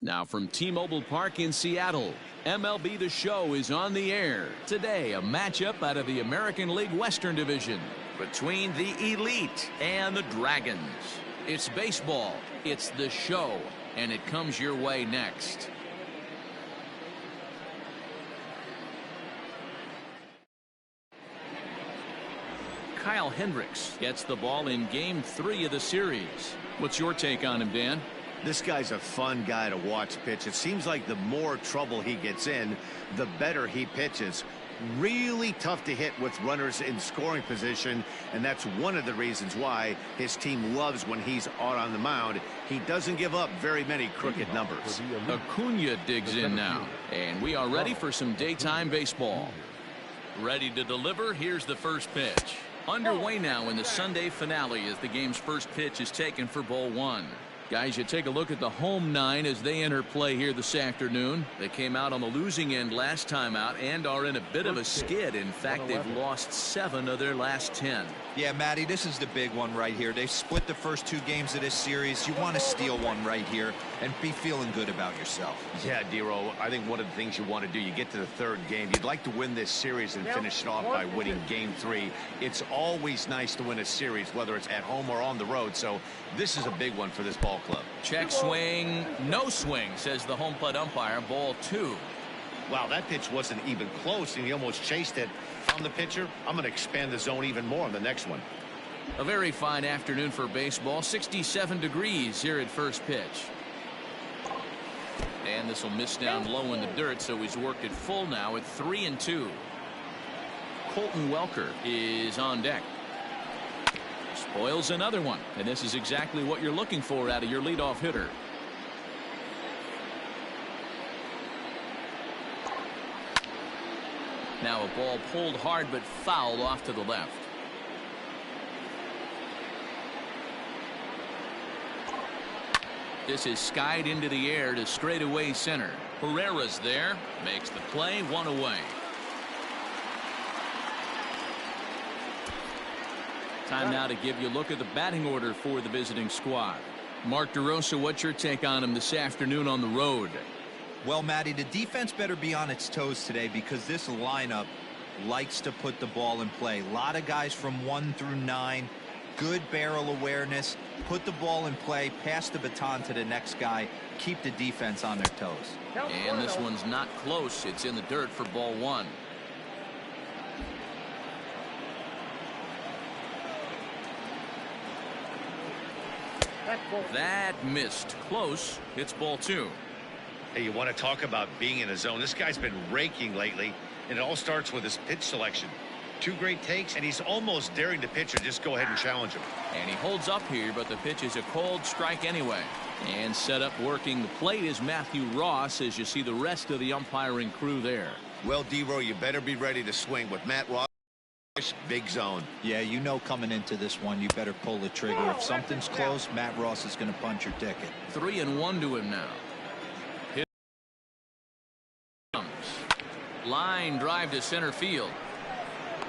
Now from T-Mobile Park in Seattle, MLB The Show is on the air. Today, a matchup out of the American League Western Division between the Elite and the Dragons. It's baseball, it's The Show, and it comes your way next. Kyle Hendricks gets the ball in Game 3 of the series. What's your take on him, Dan? This guy's a fun guy to watch pitch. It seems like the more trouble he gets in, the better he pitches. Really tough to hit with runners in scoring position, and that's one of the reasons why his team loves when he's out on the mound. He doesn't give up very many crooked numbers. Acuna digs in now, and we are ready for some daytime baseball. Ready to deliver. Here's the first pitch. Underway now in the Sunday finale as the game's first pitch is taken for ball one. Guys, you take a look at the home nine as they enter play here this afternoon. They came out on the losing end last time out and are in a bit of a skid. In fact, they've lost 7 of their last 10. Yeah, Matty, this is the big one right here. They've split the first 2 games of this series. You want to steal one right here and be feeling good about yourself. Yeah, Dero, I think one of the things you want to do, you get to the 3rd game, you'd like to win this series and finish it off by winning Game 3. It's always nice to win a series, whether it's at home or on the road. So this is a big one for this ball club. Check swing, no swing, says the home plate umpire. Ball 2. Wow, that pitch wasn't even close, and he almost chased it on the pitcher. I'm going to expand the zone even more on the next one. A very fine afternoon for baseball. 67 degrees here at first pitch. And this will miss down low in the dirt, so he's worked it full now at 3-2. Colton Welker is on deck. Spoils another one, and this is exactly what you're looking for out of your leadoff hitter. Now a ball pulled hard but fouled off to the left. This is skied into the air to straightaway center. Herrera's there, makes the play, 1 away. Time now to give you a look at the batting order for the visiting squad. Mark DeRosa, what's your take on him this afternoon on the road? Well, Matty, the defense better be on its toes today because this lineup likes to put the ball in play. A lot of guys from 1 through 9. Good barrel awareness. Put the ball in play. Pass the baton to the next guy. Keep the defense on their toes. And this one's not close. It's in the dirt for ball 1. That missed. Close. It's ball 2. Hey, you want to talk about being in a zone? This guy's been raking lately, and it all starts with his pitch selection. 2 great takes, and he's almost daring the pitcher. Just go ahead and challenge him. And he holds up here, but the pitch is a cold strike anyway. And set up working the plate is Matthew Ross as you see the rest of the umpiring crew there. Well, D-Row, you better be ready to swing with Matt Ross. Big zone. Yeah, you know coming into this one, you better pull the trigger. If something's close, Matt Ross is going to punch your ticket. 3-1 to him now. Line drive to center field.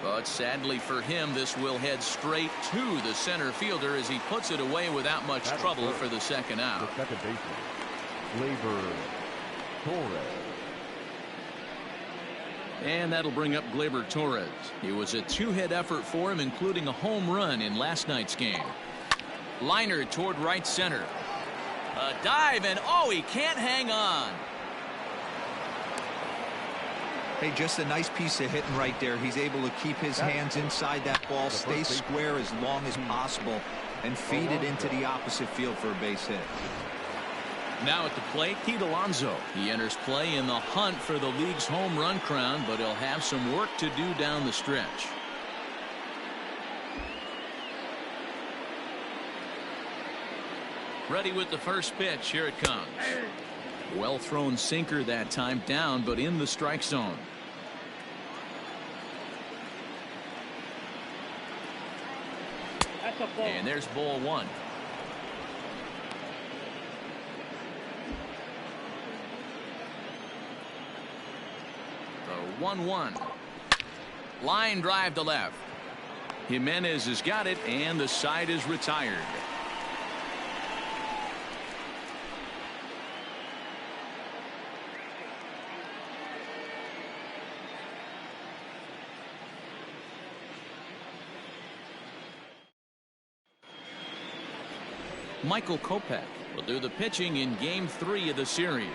But sadly for him, this will head straight to the center fielder as he puts it away without much trouble for the second out. The second baseman, Glaber Torres. And that'll bring up Glaber Torres. It was a 2-hit effort for him, including a home run in last night's game. Liner toward right center. A dive, and oh, he can't hang on. Hey, just a nice piece of hitting right there. He's able to keep his hands inside that ball, stay square as long as possible, and feed it into the opposite field for a base hit. Now at the plate, Pete Alonso. He enters play in the hunt for the league's home run crown, but he'll have some work to do down the stretch. Ready with the first pitch. Here it comes. Well thrown sinker that time, down but in the strike zone. And there's ball 1. The 1-1. Line drive to left. Jimenez has got it, and the side is retired. Michael Kopech will do the pitching in Game 3 of the series.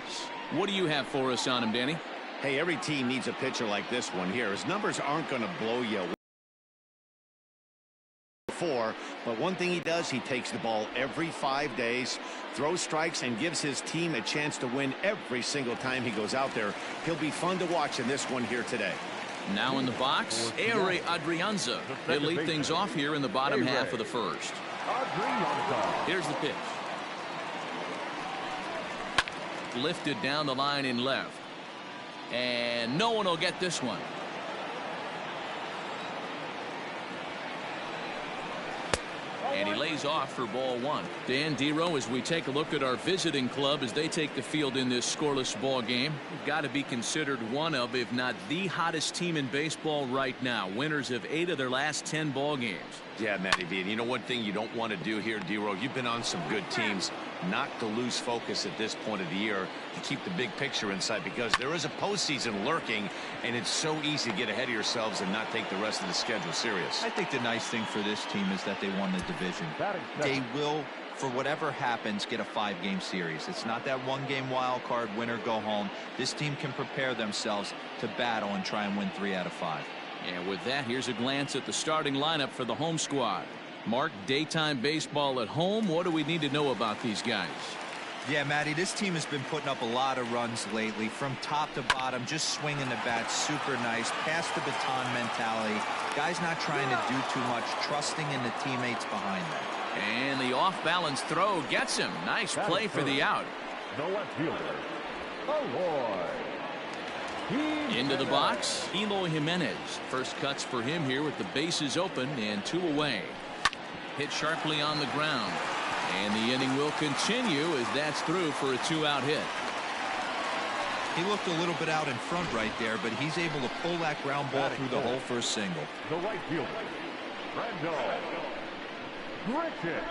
What do you have for us on him, Danny? Hey, every team needs a pitcher like this one here. His numbers aren't going to blow you away. But one thing he does, he takes the ball every 5 days, throws strikes, and gives his team a chance to win every single time he goes out there. He'll be fun to watch in this one here today. Now in the box, Ehire Adrianza. He'll lead things off here in the bottom half of the first. Here's the pitch. Lifted down the line in left. And no one will get this one. And he lays off for ball one. Dan Dero, as we take a look at our visiting club as they take the field in this scoreless ball game, we've got to be considered one of, if not the hottest team in baseball right now. Winners of 8 of their last 10 ball games. Yeah, Matty B. And you know one thing you don't want to do here, Dero? You've been on some good teams. Not to lose focus at this point of the year, to keep the big picture in sight, because there is a postseason lurking, and it's so easy to get ahead of yourselves and not take the rest of the schedule serious. I think the nice thing for this team is that they won the division. They will, for whatever happens, get a 5-game series. It's not that 1-game wild card, win or go home. This team can prepare themselves to battle and try and win 3 out of 5. And with that, here's a glance at the starting lineup for the home squad. Mark, daytime baseball at home. What do we need to know about these guys? Yeah, Matty, this team has been putting up a lot of runs lately. From top to bottom, just swinging the bat super nice. Pass the baton mentality. Guys not trying to do too much, trusting in the teammates behind them. And the off-balance throw gets him. Nice play for the out. The left fielder, Eloy. Into the box, Eloy Jimenez. First cuts for him here with the bases open and 2 away. Hit sharply on the ground. And the inning will continue as that's through for a 2-out hit. He looked a little bit out in front right there, but he's able to pull that ground ball through the hole for a single. The right fielder, Randal Grichuk.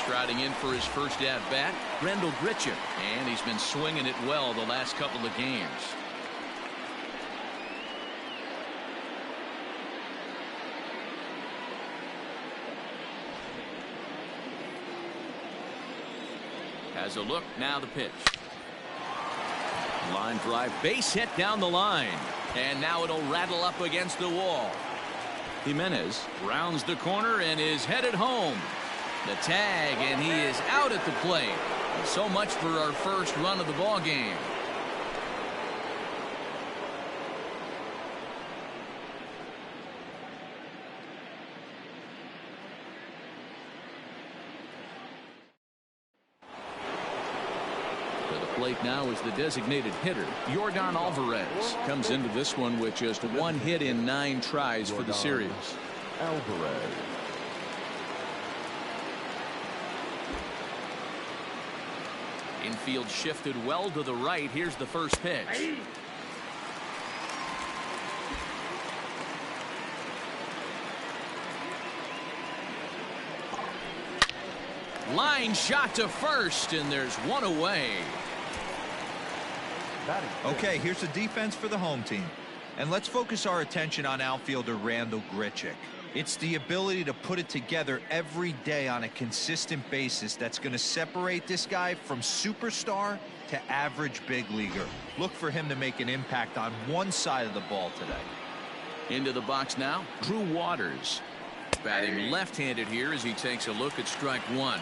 Striding in for his first at-bat, Randal Grichuk. And he's been swinging it well the last couple of games. Has a look, now the pitch. Line drive, base hit down the line. And now it'll rattle up against the wall. Jimenez rounds the corner and is headed home. The tag, and he is out at the plate. So much for our first run of the ball game. To the plate now is the designated hitter, Yordan Alvarez. Comes into this one with just 1 hit in 9 tries for the series. Alvarez. Infield shifted well to the right. Here's the first pitch. Line shot to first, and there's 1 away. Okay, here's the defense for the home team. And let's focus our attention on outfielder Randal Grichuk. It's the ability to put it together every day on a consistent basis that's going to separate this guy from superstar to average big leaguer. Look for him to make an impact on one side of the ball today. Into the box now, Drew Waters. Batting left-handed here as he takes a look at strike 1.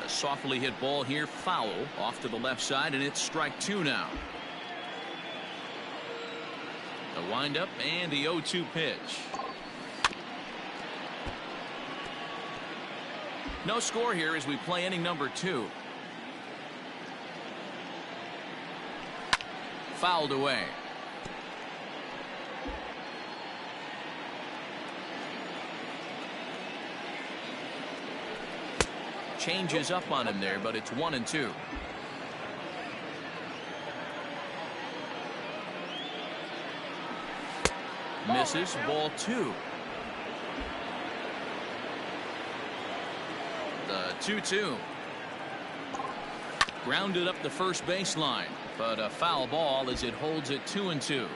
Softly hit ball here, foul off to the left side, and it's strike 2 now. The windup and the 0-2 pitch. No score here as we play inning number 2. Fouled away. Changes up on him there, but it's 1-2. Misses, ball 2. The 2-2. Grounded up the first baseline, but a foul ball as it holds it 2-2.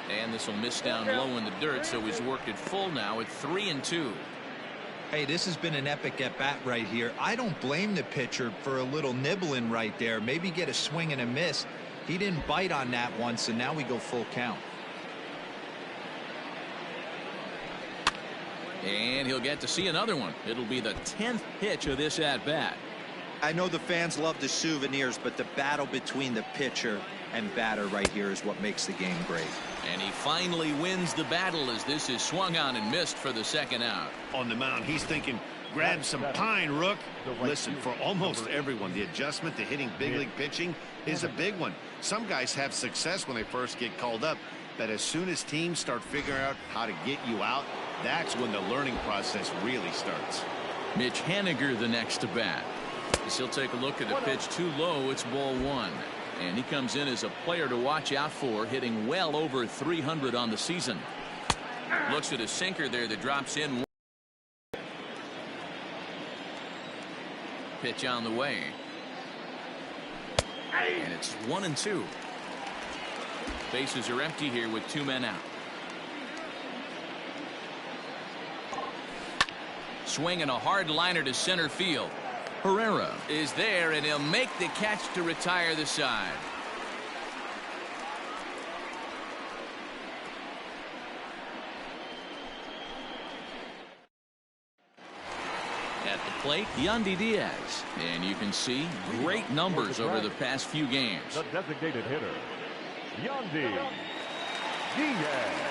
And this will miss down low in the dirt, so he's worked it full now at 3-2. Hey, this has been an epic at-bat right here. I don't blame the pitcher for a little nibbling right there. Maybe get a swing and a miss. He didn't bite on that once, and now we go full count. And he'll get to see another one. It'll be the 10th pitch of this at-bat. I know the fans love the souvenirs, but the battle between the pitcher and batter right here is what makes the game great. And he finally wins the battle as this is swung on and missed for the second out. On the mound, he's thinking, grab some pine, Rook. Listen, for almost everyone, the adjustment to hitting big league pitching is a big one. Some guys have success when they first get called up, but as soon as teams start figuring out how to get you out, that's when the learning process really starts. Mitch Haniger the next to bat. As he'll take a look at a pitch too low, it's ball one. And he comes in as a player to watch out for, hitting well over 300 on the season. Looks at a sinker there that drops in. Pitch on the way. And it's 1-2. Bases are empty here with 2 men out. Swinging a hard liner to center field. Herrera is there, and he'll make the catch to retire the side. At the plate, Yandy Diaz. And you can see great numbers over the past few games. The designated hitter, Yandy Diaz.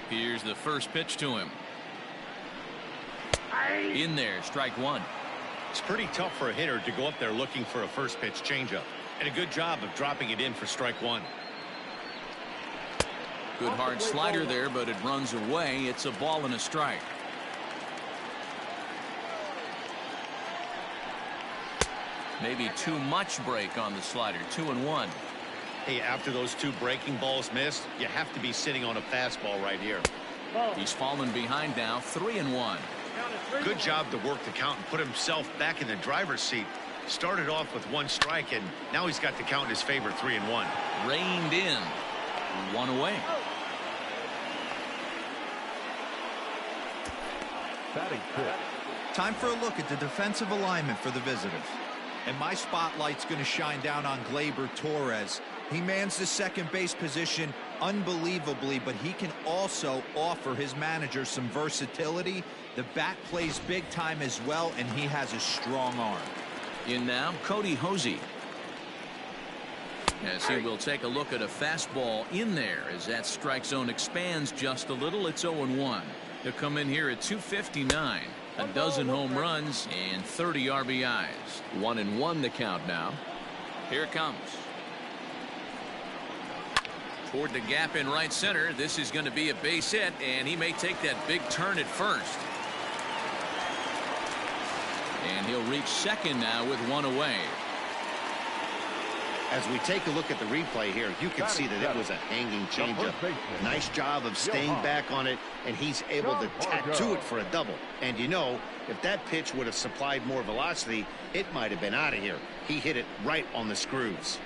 Here's the first pitch to him. In there, strike one. It's pretty tough for a hitter to go up there looking for a first pitch changeup, and a good job of dropping it in for strike one. Good hard slider there, but it runs away. It's a ball and a strike. Maybe too much break on the slider. 2-1. Hey, after those 2 breaking balls missed, you have to be sitting on a fastball right here. He's fallen behind now. 3-1. Good job to work the count and put himself back in the driver's seat. Started off with 1 strike, and now he's got the count in his favor. 3-1. Reined in. 1 away. Batting fifth. Time for a look at the defensive alignment for the visitors. And my spotlight's going to shine down on Glaber Torres. He mans the second base position unbelievably, but he can also offer his manager some versatility. The bat plays big time as well, and he has a strong arm. In now, Cody Hosey. As he will take a look at a fastball in there as that strike zone expands just a little. It's 0-1. He'll come in here at 259. A dozen home runs and 30 RBIs. 1-1 the count now. Here it comes. Toward the gap in right center. This is going to be a base hit, and he may take that big turn at first. And he'll reach second now with 1 away. As we take a look at the replay here, you can see that it was a hanging changeup. Nice job of staying back on it, and he's able to tattoo it for a double. And you know, if that pitch would have supplied more velocity, it might have been out of here. He hit it right on the screws.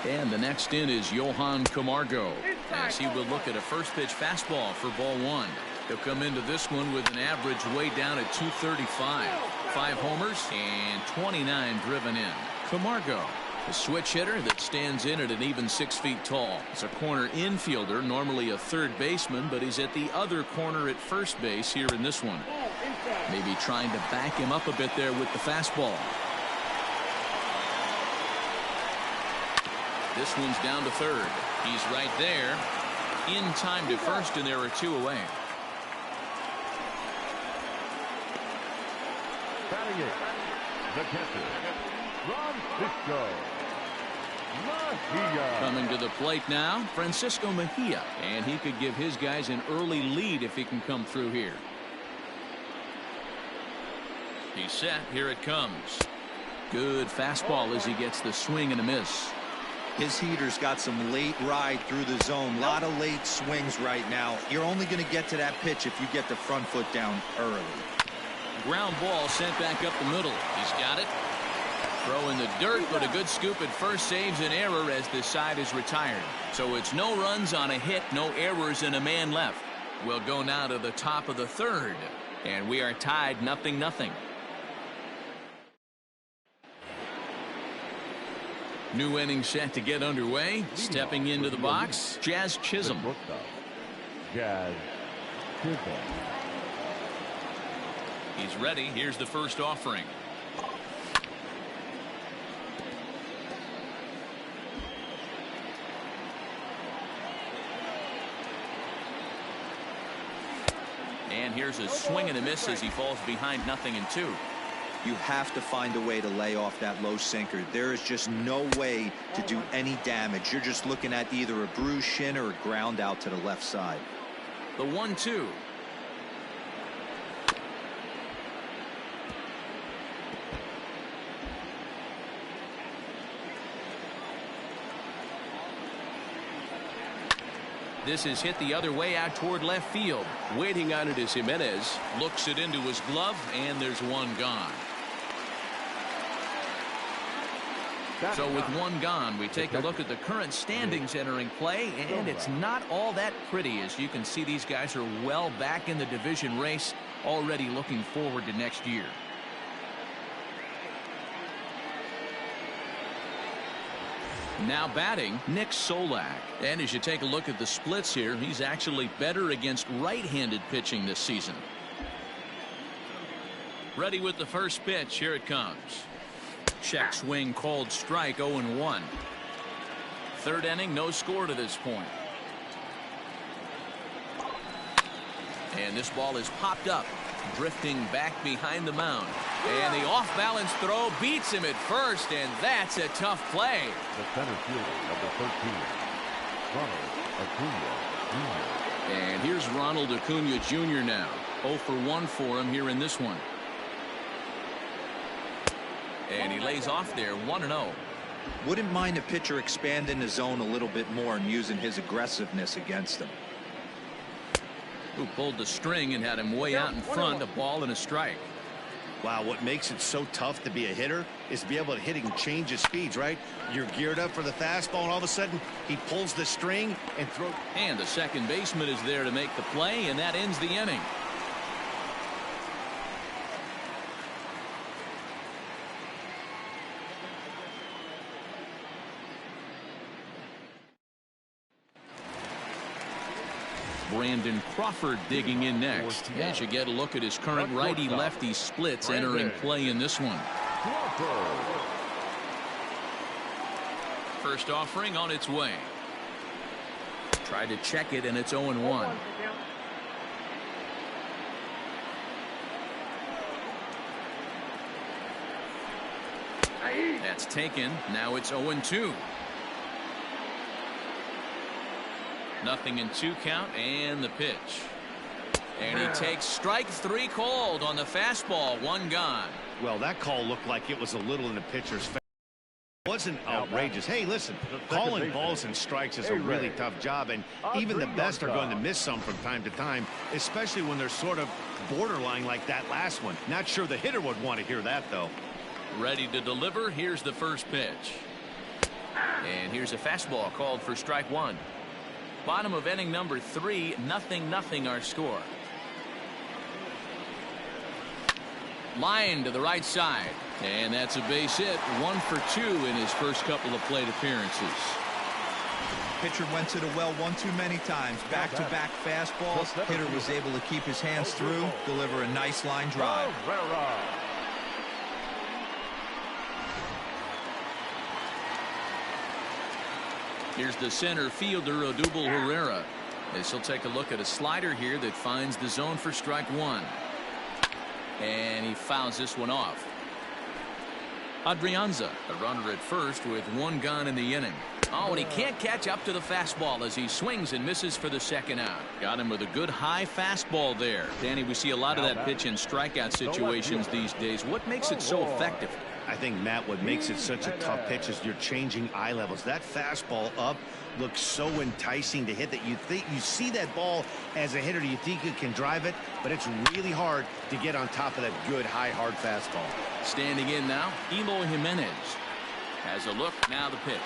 And the next in is Johan Camargo, as he will look at a first pitch fastball for ball one. He'll come into this one with an average way down at 235. 5 homers and 29 driven in. Camargo, a switch hitter that stands in at an even 6 feet tall. He's a corner infielder, normally a third baseman, but he's at the other corner at first base here in this one. Maybe trying to back him up a bit there with the fastball. This one's down to third. He's right there. In time to first, and there are 2 away. Batting eighth, the catcher, Ron Disco. Coming to the plate now, Francisco Mejia, and he could give his guys an early lead if he can come through here. He's set. Here it comes. Good fastball as he gets the swing and a miss. His heater's got some late ride through the zone. A lot of late swings right now. You're only going to get to that pitch if you get the front foot down early. Ground ball sent back up the middle. He's got it. Throw in the dirt, but a good scoop at first saves an error as this side is retired. So it's no runs on a hit, no errors, and a man left. We'll go now to the top of the third, and we are tied 0-0. New inning set to get underway. Stepping into the box, Jazz Chisholm. Jazz Chisholm. He's ready. Here's the first offering. And here's a swing and a miss as he falls behind 0-2. You have to find a way to lay off that low sinker. There is just no way to do any damage. You're just looking at either a bruised shin or a ground out to the left side. The 1-2. This is hit the other way out toward left field. Waiting on it is Jimenez. Looks it into his glove, and there's one gone. So with one gone, we take a look at the current standings entering play, and it's not all that pretty. As you can see, these guys are well back in the division race, already looking forward to next year. Now batting, Nick Solak. And as you take a look at the splits here, he's actually better against right-handed pitching this season. Ready with the first pitch. Here it comes. Check swing called strike, 0-1. Third inning, no score to this point. And this ball is popped up, drifting back behind the mound. And the off-balance throw beats him at first, and that's a tough play. The center fielder of the 13, Ronald Acuna Jr. And here's Ronald Acuna Jr. now. 0 for 1 for him here in this one. And he lays off there, 1-0. Wouldn't mind a pitcher expanding the zone a little bit more and using his aggressiveness against him. Who pulled the string and had him way out in front, a ball and a strike. Wow, what makes it so tough to be a hitter is to be able to hit and change his speeds, right? You're geared up for the fastball, and all of a sudden he pulls the string and throws. And the second baseman is there to make the play, and that ends the inning. Brandon Crawford digging in next. As you get a look at his current righty-lefty splits entering play in this one. First offering on its way. Tried to check it, and it's 0-1. That's taken. Now it's 0-2. 0-2 count, and the pitch. And he takes strike 3 called on the fastball, 1 gone. Well, that call looked like it was a little in the pitcher's face. It wasn't outrageous. Hey, listen, calling balls and strikes is a really tough job, and even the best are going to miss some from time to time, especially when they're sort of borderline like that last one. Not sure the hitter would want to hear that, though. Ready to deliver. Here's the first pitch. And here's a fastball called for strike 1. Bottom of inning number 3, 0-0 our score. Line to the right side, and that's a base hit. 1 for 2 in his first couple of plate appearances. Pitcher went to the well one too many times. Back-to-back fastballs. Hitter was able to keep his hands through, deliver a nice line drive. Here's the center fielder, Odubel Herrera, as he'll take a look at a slider here that finds the zone for strike 1. And he fouls this one off. Adrianza, a runner at first with one gone in the inning. Oh, and he can't catch up to the fastball as he swings and misses for the second out. Got him with a good high fastball there. Danny, we see a lot of that pitch in strikeout situations these days. What makes it so effective? I think, Matt, what makes it such a tough pitch is you're changing eye levels. That fastball up looks so enticing to hit that you see that ball as a hitter, you think you can drive it, but it's really hard to get on top of that good high hard fastball. Standing in now, Eloy Jimenez has a look. Now the pitch.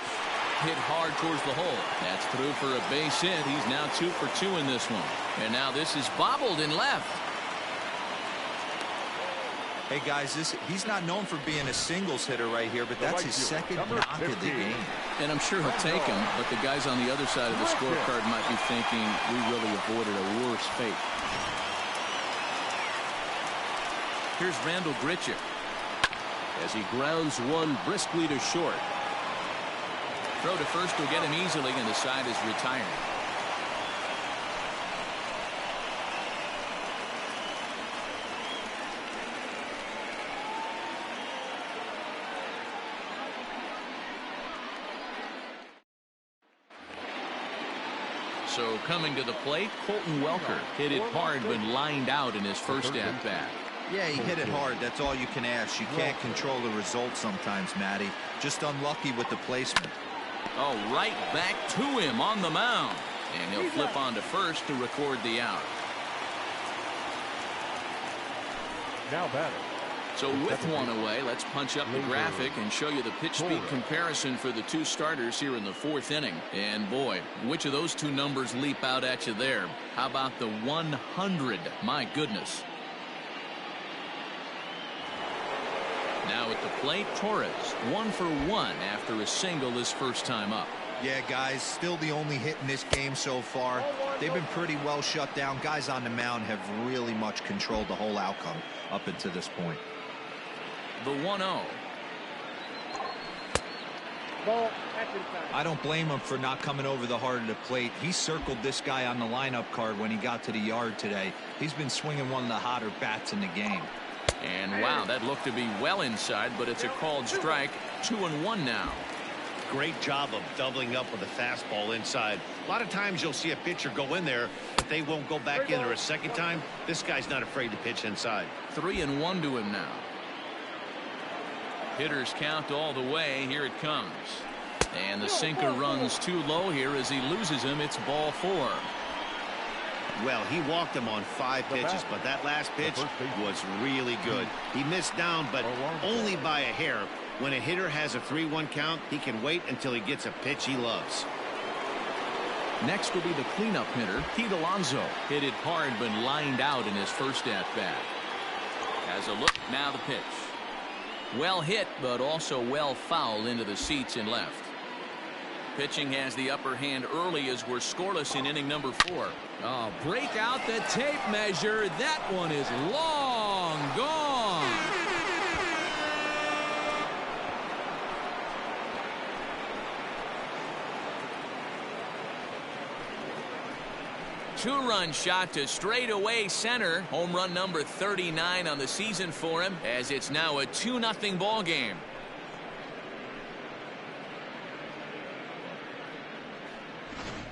Hit hard towards the hole. That's through for a base hit. He's now 2 for 2 in this one. And now this is bobbled in left. Hey guys, he's not known for being a singles hitter right here, but that's his second knock of the game. And I'm sure he'll take him, but the guys on the other side of the scorecard might be thinking we really avoided a worse fate. Here's Randal Grichuk as he grounds one briskly to short. Throw to first will get him easily, and the side is retired. So coming to the plate, Colton Welker hit it hard but lined out in his first at-bat. Yeah, he hit it hard. That's all you can ask. You can't control the result sometimes, Matty. Just unlucky with the placement. Oh, right back to him on the mound. And he'll flip on to first to record the out. Now batting. So with one away, let's punch up the graphic and show you the pitch speed comparison for the two starters here in the fourth inning. And boy, which of those two numbers leap out at you there? How about the 100? My goodness. Now at the plate, Torres 1 for 1 after a single his first time up. Yeah, guys, still the only hit in this game so far. They've been pretty well shut down. Guys on the mound have really much controlled the whole outcome up until this point. The 1-0. I don't blame him for not coming over the heart of the plate. He circled this guy on the lineup card when he got to the yard today. He's been swinging one of the hotter bats in the game. And wow, that looked to be well inside, but it's a called strike. 2-1 now. Great job of doubling up with a fastball inside. A lot of times you'll see a pitcher go in there, but they won't go back in there a second time. This guy's not afraid to pitch inside. 3-1 to him now. Hitters count all the way. Here it comes. And the sinker runs too low here as he loses him. It's ball 4. Well, he walked him on 5 pitches, but that last pitch was really good. He missed down, but only by a hair. When a hitter has a 3-1 count, he can wait until he gets a pitch he loves. Next will be the cleanup hitter, Pete Alonso. Hit it hard but lined out in his first at-bat. Has a look. Now the pitch. Well hit, but also well fouled into the seats in left. Pitching has the upper hand early as we're scoreless in inning number 4. Oh, break out the tape measure. That one is long gone. Two-run shot to straightaway center. Home run number 39 on the season for him, as it's now a 2-0 ball game.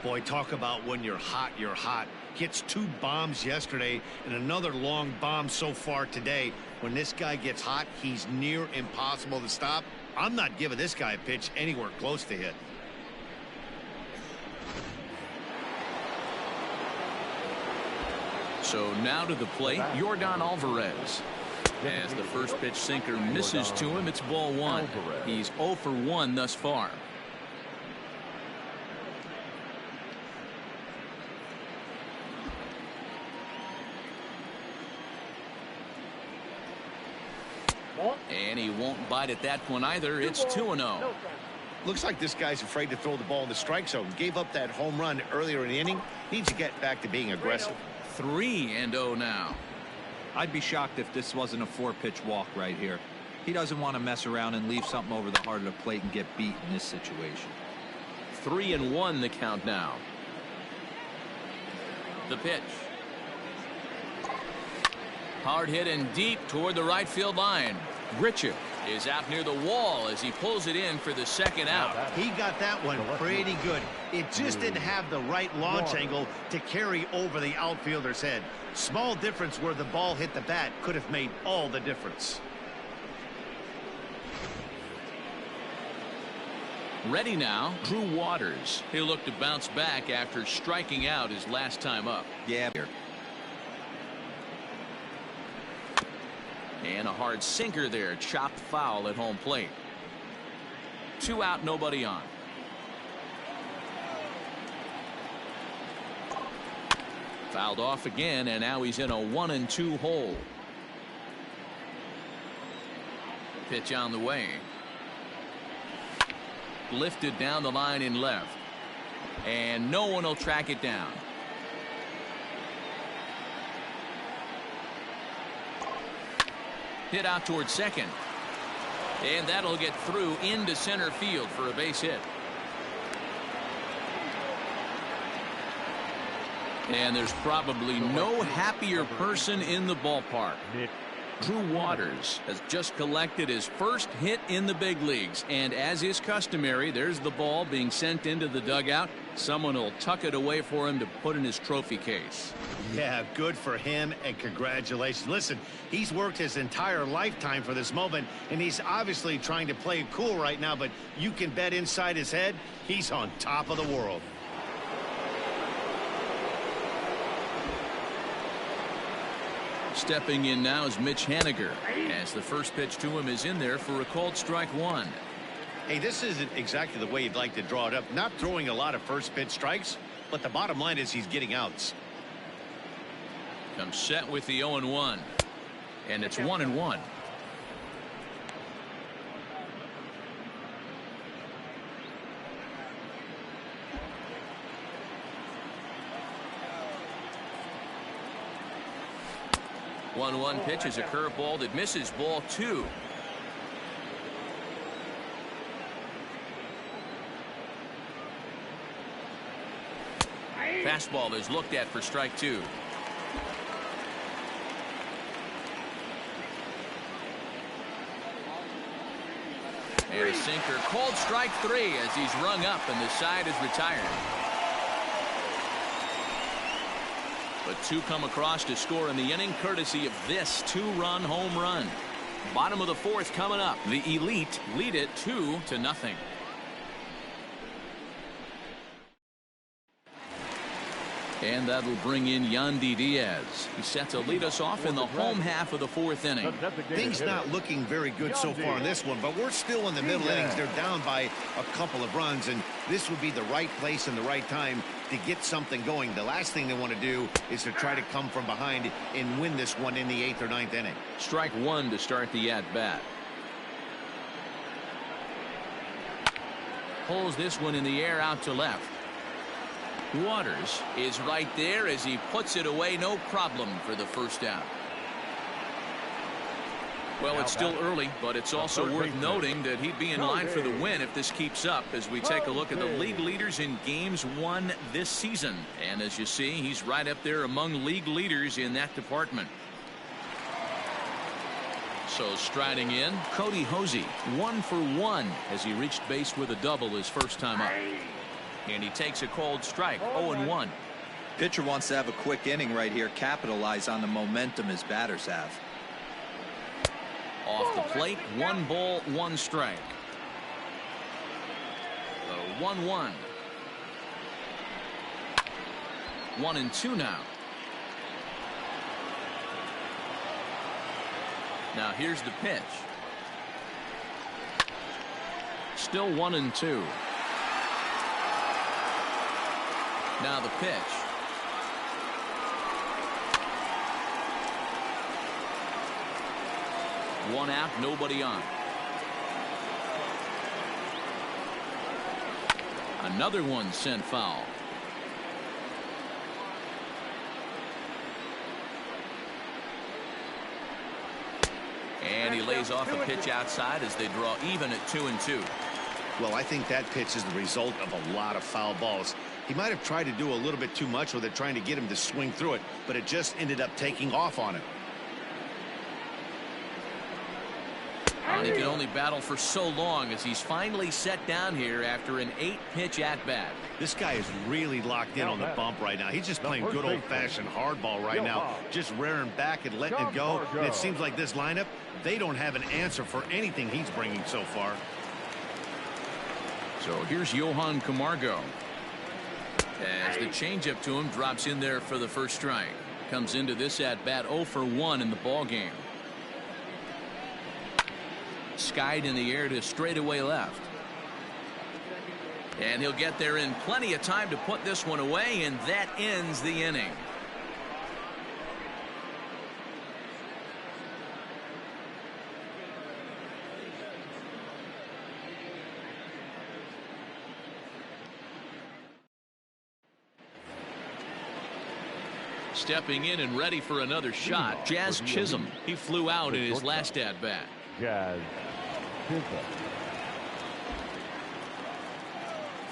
Boy, talk about when you're hot, you're hot. Gets 2 bombs yesterday and another long bomb so far today. When this guy gets hot, he's near impossible to stop. I'm not giving this guy a pitch anywhere close to hit. So now to the plate, Yordan Alvarez. As the first pitch sinker misses to him, it's ball 1. He's 0 for 1 thus far. And he won't bite at that one either. It's 2-0. Looks like this guy's afraid to throw the ball in the strike zone. Gave up that home run earlier in the inning. Needs to get back to being aggressive. 3-0 now. I'd be shocked if this wasn't a 4-pitch walk right here. He doesn't want to mess around and leave something over the heart of the plate and get beat in this situation. 3-1 the count now. The pitch. Hard hit and deep toward the right field line. Grichuk is out near the wall as he pulls it in for the second out. He got that one pretty good. It just didn't have the right launch angle to carry over the outfielder's head. Small difference where the ball hit the bat could have made all the difference. Ready now, Drew Waters. He'll look to bounce back after striking out his last time up. Yeah. And a hard sinker there, chopped foul at home plate. 2 out, nobody on. Fouled off again, and now he's in a 1-2 hole. Pitch on the way. Lifted down the line in left, and no one will track it down. Hit out towards second, and that'll get through into center field for a base hit. And there's probably no happier person in the ballpark. Drew Waters has just collected his first hit in the big leagues, and as is customary, there's the ball being sent into the dugout. Someone will tuck it away for him to put in his trophy case. Yeah, good for him, and congratulations. Listen, he's worked his entire lifetime for this moment, and he's obviously trying to play it cool right now, but you can bet inside his head he's on top of the world. Stepping in now is Mitch Haniger, as the first pitch to him is in there for a called strike one. Hey, this isn't exactly the way you'd like to draw it up. Not throwing a lot of first pitch strikes, but the bottom line is he's getting outs. Comes set with the 0-1, and it's 1-1. One pitch is a curveball that misses, ball 2. Fastball is looked at for strike 2. And a sinker called strike 3 as he's rung up and the side is retired. But 2 come across to score in the inning, courtesy of this 2-run home run. Bottom of the 4th coming up. The Elite lead it 2-0. And that'll bring in Yandy Diaz. He's set to lead us off in the home half of the 4th inning. Things not looking very good so far in this one, but we're still in the middle innings. They're down by a couple of runs, and this would be the right place and the right time to get something going. The last thing they want to do is to try to come from behind and win this one in the 8th or 9th inning. Strike 1 to start the at-bat. Pulls this one in the air out to left. Waters is right there as he puts it away, no problem for the first out. Well, it's still early, but it's also worth noting that he'd be in line for the win if this keeps up as we take a look at the league leaders in games won this season. And as you see, he's right up there among league leaders in that department. So striding in, Cody Hosey, 1 for 1 as he reached base with a double his first time up. And he takes a cold strike, 0-1. Pitcher wants to have a quick inning right here, capitalize on the momentum his batters have. Off the plate, 1 ball, 1 strike. The 1-1. 1-2 now. Now here's the pitch. Still 1-2. Now the pitch. One out, nobody on. Another one sent foul. And he lays off a pitch outside as they draw even at 2-2. Well, I think that pitch is the result of a lot of foul balls. He might have tried to do a little bit too much with it, trying to get him to swing through it, but it just ended up taking off on him. And he can only battle for so long as he's finally set down here after an 8-pitch at-bat. This guy is really locked in on the bump right now. He's just playing good old-fashioned hardball right now, just rearing back and letting it go. And it seems like this lineup, they don't have an answer for anything he's bringing so far. So here's Johan Camargo. As the changeup to him drops in there for the first strike. Comes into this at-bat 0 for 1 in the ball game. Skied in the air to straightaway left. And he'll get there in plenty of time to put this one away, and that ends the inning. Stepping in and ready for another shot, Jazz Chisholm. He flew out in his last at-bat. Jazz Chisholm.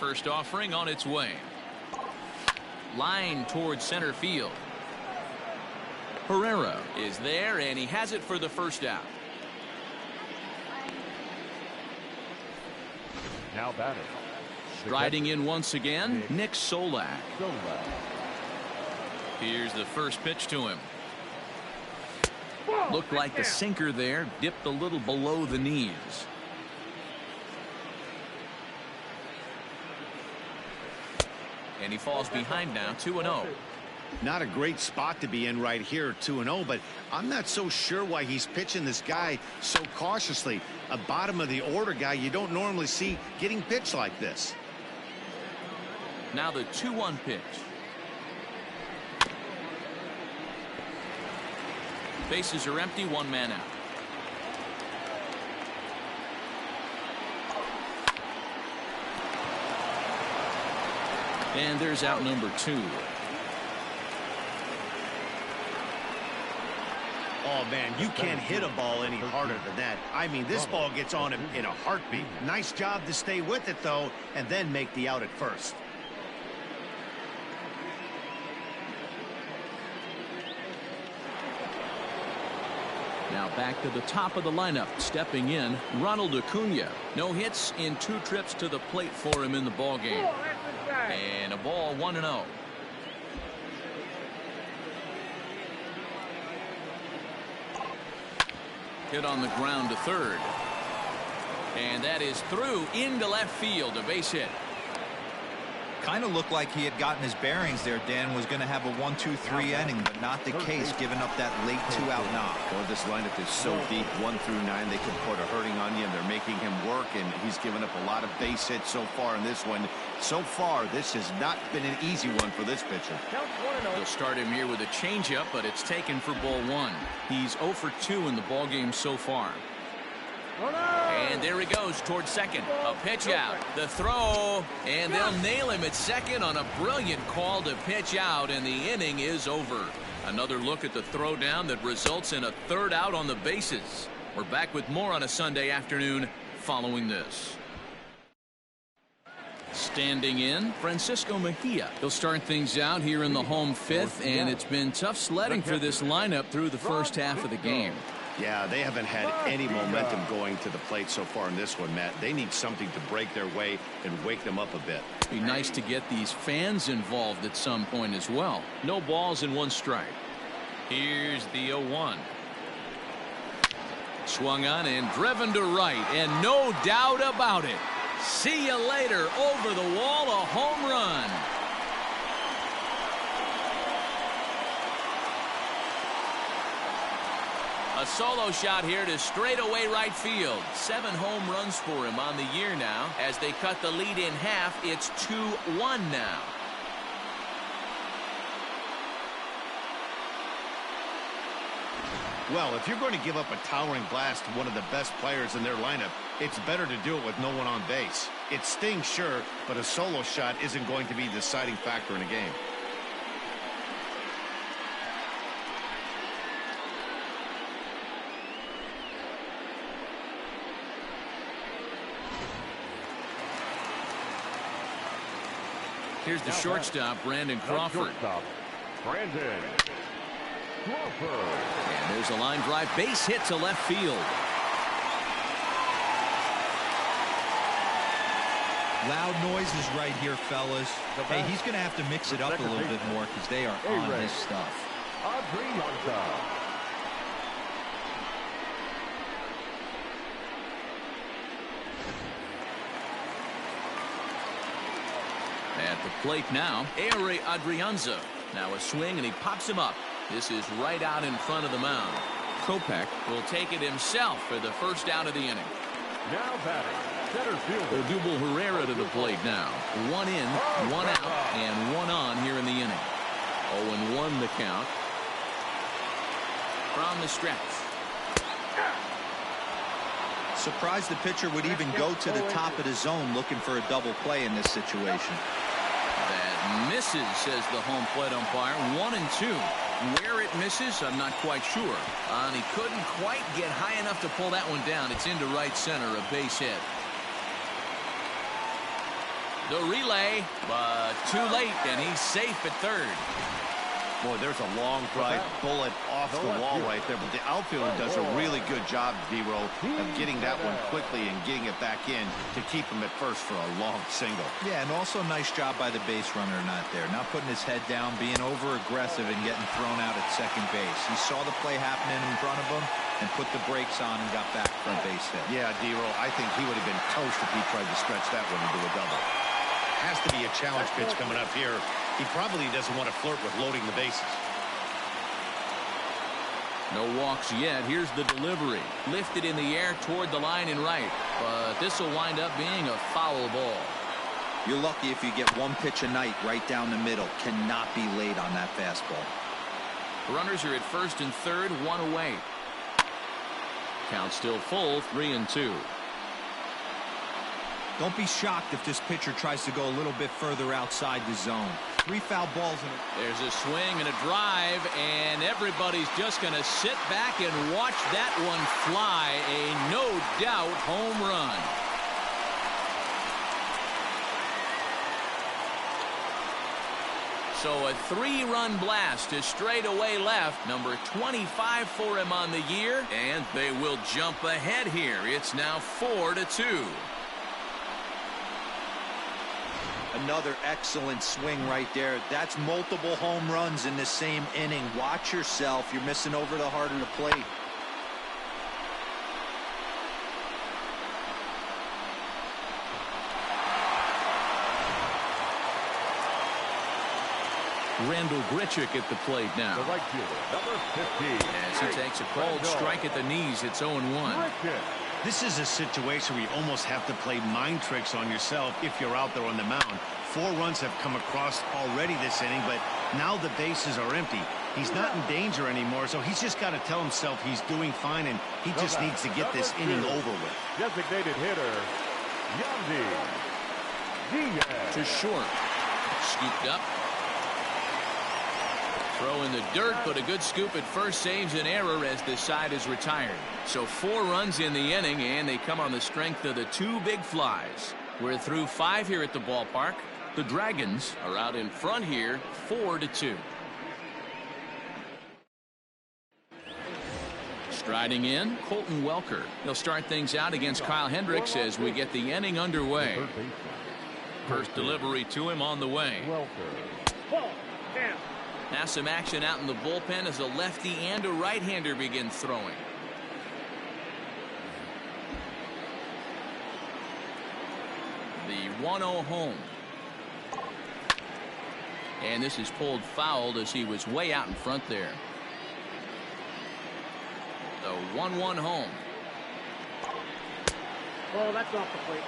First offering on its way. Line towards center field. Herrera is there, and he has it for the first out. Now batting. Striding in once again, Nick Solak. Here's the first pitch to him. Looked like the sinker there, dipped a little below the knees. And he falls behind now, 2-0. Not a great spot to be in right here, 2-0, but I'm not so sure why he's pitching this guy so cautiously. A bottom of the order guy you don't normally see getting pitched like this. Now the 2-1 pitch. Bases are empty, one man out. And there's out number 2. Oh, man, you can't hit a ball any harder than that. I mean, this ball gets on him in a heartbeat. Nice job to stay with it, though, and then make the out at first. Now back to the top of the lineup. Stepping in, Ronald Acuna. No hits in 2 trips to the plate for him in the ball game. And a ball, 1-0. Hit on the ground to third. And that is through into left field, a base hit. Kind of looked like he had gotten his bearings there. Dan was going to have a 1-2-3 inning, but not the case, giving up that late 2-out knock. Well, this lineup is so deep, 1 through 9, they can put a hurting on you, and they're making him work, and he's given up a lot of base hits so far in this one. So far, this has not been an easy one for this pitcher. They'll start him here with a changeup, but it's taken for ball 1. He's 0 for 2 in the ball game so far. And there he goes towards second. A pitch out. The throw. And they'll nail him at second on a brilliant call to pitch out. And the inning is over. Another look at the throw down that results in a 3rd out on the bases. We're back with more on a Sunday afternoon following this. Standing in, Francisco Mejia. He'll start things out here in the home 5th. And it's been tough sledding for this lineup through the first half of the game. Yeah, they haven't had any momentum going to the plate so far in this one, Matt. They need something to break their way and wake them up a bit. Be nice to get these fans involved at some point as well. No balls and 1 strike. Here's the 0-1. Swung on and driven to right, and no doubt about it. See you later. Over the wall, a home run. A solo shot here to straightaway right field. 7 home runs for him on the year now. As they cut the lead in half, it's 2-1 now. Well, if you're going to give up a towering blast to one of the best players in their lineup, it's better to do it with no one on base. It stings, sure, but a solo shot isn't going to be the deciding factor in a game. Here's the shortstop, Brandon Crawford. Brandon Crawford. And there's a line drive base hit to left field. Loud noises right here, fellas. Hey, he's going to have to mix it up a little bit more because they are on his stuff. At the plate now, Adrianza. Now a swing, and he pops him up. This is right out in front of the mound. Kopech will take it himself for the first out of the inning. Now batting, center fielder Odubel Herrera to the plate now. 1 in, 1 out, and 1 on here in the inning. 0-1 the count. From the stretch. Surprised the pitcher would even go to the top of the zone looking for a double play in this situation. That misses, says the home plate umpire. 1-2. Where it misses, I'm not quite sure. And he couldn't quite get high enough to pull that one down. It's into right center, a base hit. The relay, but too late, and he's safe at third. Boy, there's a long drive bullet off the wall right there, but the outfielder does a really good job, D-Row, of getting that one quickly and getting it back in to keep him at first for a long single. Yeah, and also nice job by the base runner not there. Not putting his head down, being over-aggressive and getting thrown out at second base. He saw the play happening in front of him and put the brakes on and got back for a base hit. Yeah, D-Row, I think he would have been toast if he tried to stretch that one into a double. Has to be a challenge pitch coming up here. He probably doesn't want to flirt with loading the bases. No walks yet. Here's the delivery. Lifted in the air toward the line and right. But this will wind up being a foul ball. You're lucky if you get one pitch a night right down the middle. Cannot be late on that fastball. Runners are at first and third, 1 away. Count still full, 3-2. Don't be shocked if this pitcher tries to go a little bit further outside the zone. 3 foul balls in it. There's a swing and a drive, and everybody's just going to sit back and watch that one fly. A no doubt home run. So a 3-run blast to straightaway left. Number 25 for him on the year, and they will jump ahead here. It's now 4-2. Another excellent swing right there. That's multiple home runs in the same inning. Watch yourself. You're missing over the heart of the plate. Randal Grichuk at the plate now. the right fielder, number 15. As he takes a cold strike at the knees, it's 0-1. This is a situation where you almost have to play mind tricks on yourself if you're out there on the mound. 4 runs have come across already this inning, but now the bases are empty. He's not in danger anymore, so he's just got to tell himself he's doing fine, and he just needs to get this inning over with. Designated hitter, Diaz. To short. Scooped up. Throw in the dirt, but a good scoop at first saves an error as this side is retired. So 4 runs in the inning, and they come on the strength of the 2 big flies. We're through 5 here at the ballpark. The Dragons are out in front here, 4-2. Striding in, Colton Welker. He'll start things out against Kyle Hendricks as we get the inning underway. First delivery to him on the way. Now some action out in the bullpen as a lefty and a right-hander begin throwing. The 1-0 home. And this is pulled fouled as he was way out in front there. The 1-1 home. Oh, that's off the plate.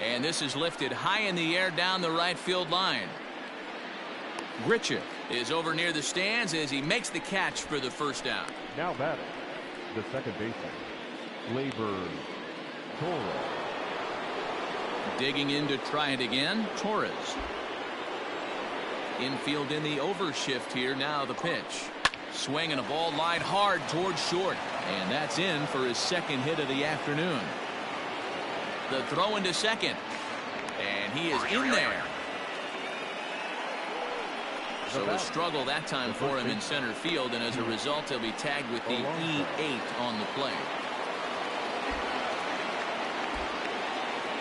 And this is lifted high in the air down the right field line. Grichuk is over near the stands as he makes the catch for the first down. Now batting, the second baseman, Glaber Torres. Digging in to try it again, Torres. Infield in the overshift here. Now the pitch. Swing and a ball lined hard towards short. And that's in for his second hit of the afternoon. The throw into second. And he is in there. So a struggle that time for him in center field, and as a result, he'll be tagged with the E8 on the play.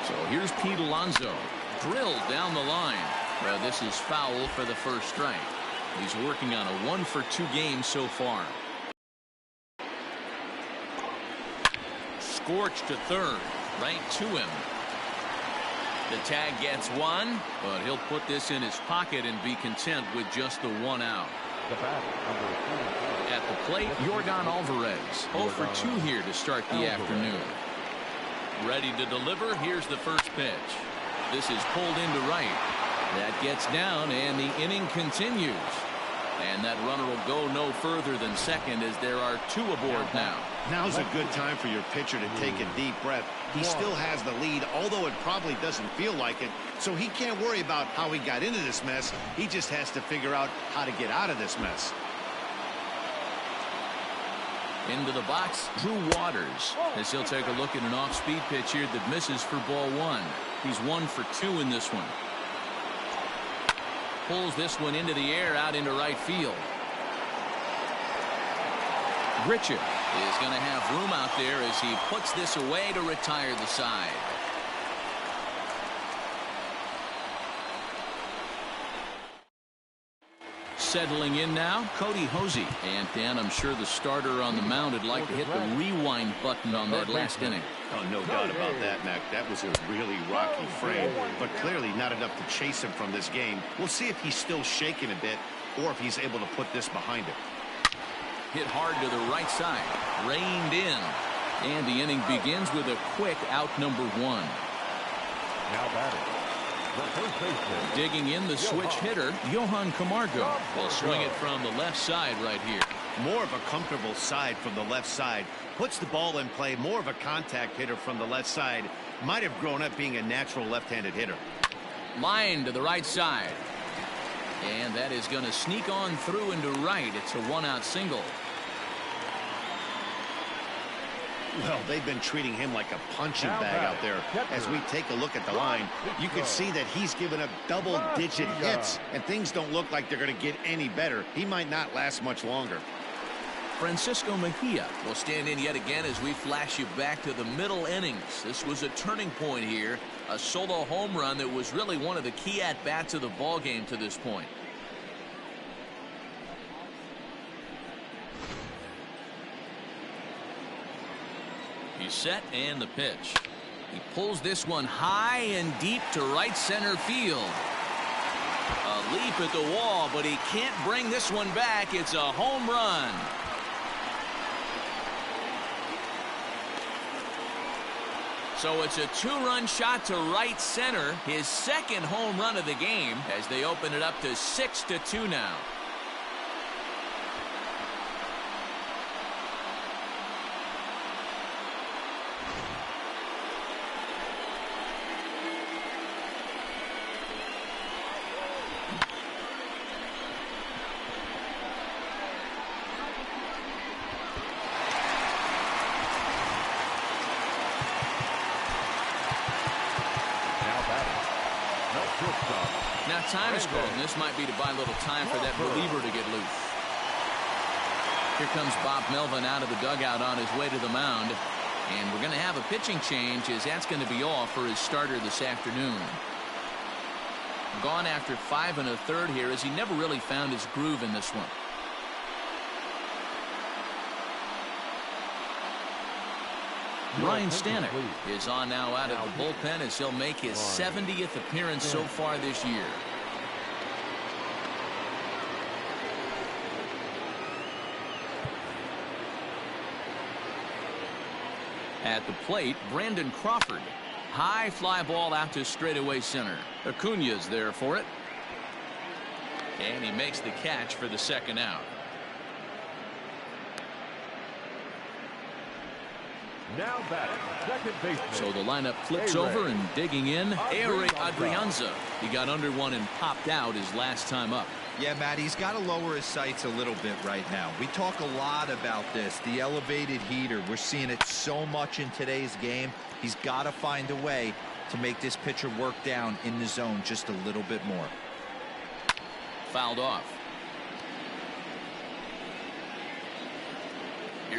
So here's Pete Alonso. Drilled down the line. Well, this is foul for the first strike. He's working on a 1-for-2 game so far. Scorched to third. Right to him. The tag gets one, but he'll put this in his pocket and be content with just the 1 out. At the plate, Yordan Alvarez. 0 for 2 here to start the afternoon. Ready to deliver. Here's the first pitch. This is pulled into right. That gets down, and the inning continues. And that runner will go no further than second as there are 2 aboard now. Now's a good time for your pitcher to take a deep breath. He still has the lead, although it probably doesn't feel like it. So he can't worry about how he got into this mess. He just has to figure out how to get out of this mess. Into the box, Drew Waters, as he'll take a look at an off-speed pitch here that misses for ball 1. He's 1 for 2 in this one. Pulls this one into the air out into right field. Grichuk is going to have room out there as he puts this away to retire the side. Settling in now, Cody Hosey. And Dan, I'm sure the starter on the mound would like to hit the rewind button on that last inning. Oh, no doubt about that, Mac. That was a really rocky frame, but clearly not enough to chase him from this game. We'll see if he's still shaking a bit or if he's able to put this behind him. Hit hard to the right side. Reined in. And the inning begins with a quick out number 1. Now batting. Digging in the switch hitter, Johan Camargo. Will swing it from the left side right here. More of a comfortable side from the left side. Puts the ball in play. More of a contact hitter from the left side. Might have grown up being a natural left-handed hitter. Line to the right side. And that is going to sneak on through into right. It's a 1-out single. Well, they've been treating him like a punching bag out there. As we take a look at the line, you can see that he's given up double-digit hits, and things don't look like they're going to get any better. He might not last much longer. Francisco Mejia will stand in yet again as we flash you back to the middle innings. This was a turning point here. A solo home run that was really one of the key at-bats of the ball game to this point. He's set and the pitch. He pulls this one high and deep to right center field. A leap at the wall, but he can't bring this one back. It's a home run. So it's a 2-run shot to right center. His second home run of the game as they open it up to 6-2 now. Now time is called, and this might be to buy a little time for that reliever to get loose. Here comes Bob Melvin out of the dugout on his way to the mound. And we're going to have a pitching change as that's going to be off for his starter this afternoon. Gone after 5 1/3 here as he never really found his groove in this one. Ryan Stanek is on now out of the bullpen as he'll make his 70th appearance so far this year. At the plate, Brandon Crawford. High fly ball out to straightaway center. Acuna's there for it. And he makes the catch for the second out. Now batting, second baseman. So the lineup flips over and digging in. Eric Adrianza. He got under one and popped out his last time up. Yeah, Matt, he's got to lower his sights a little bit right now. We talk a lot about this, the elevated heater. We're seeing it so much in today's game. He's got to find a way to make this pitcher work down in the zone just a little bit more. Fouled off.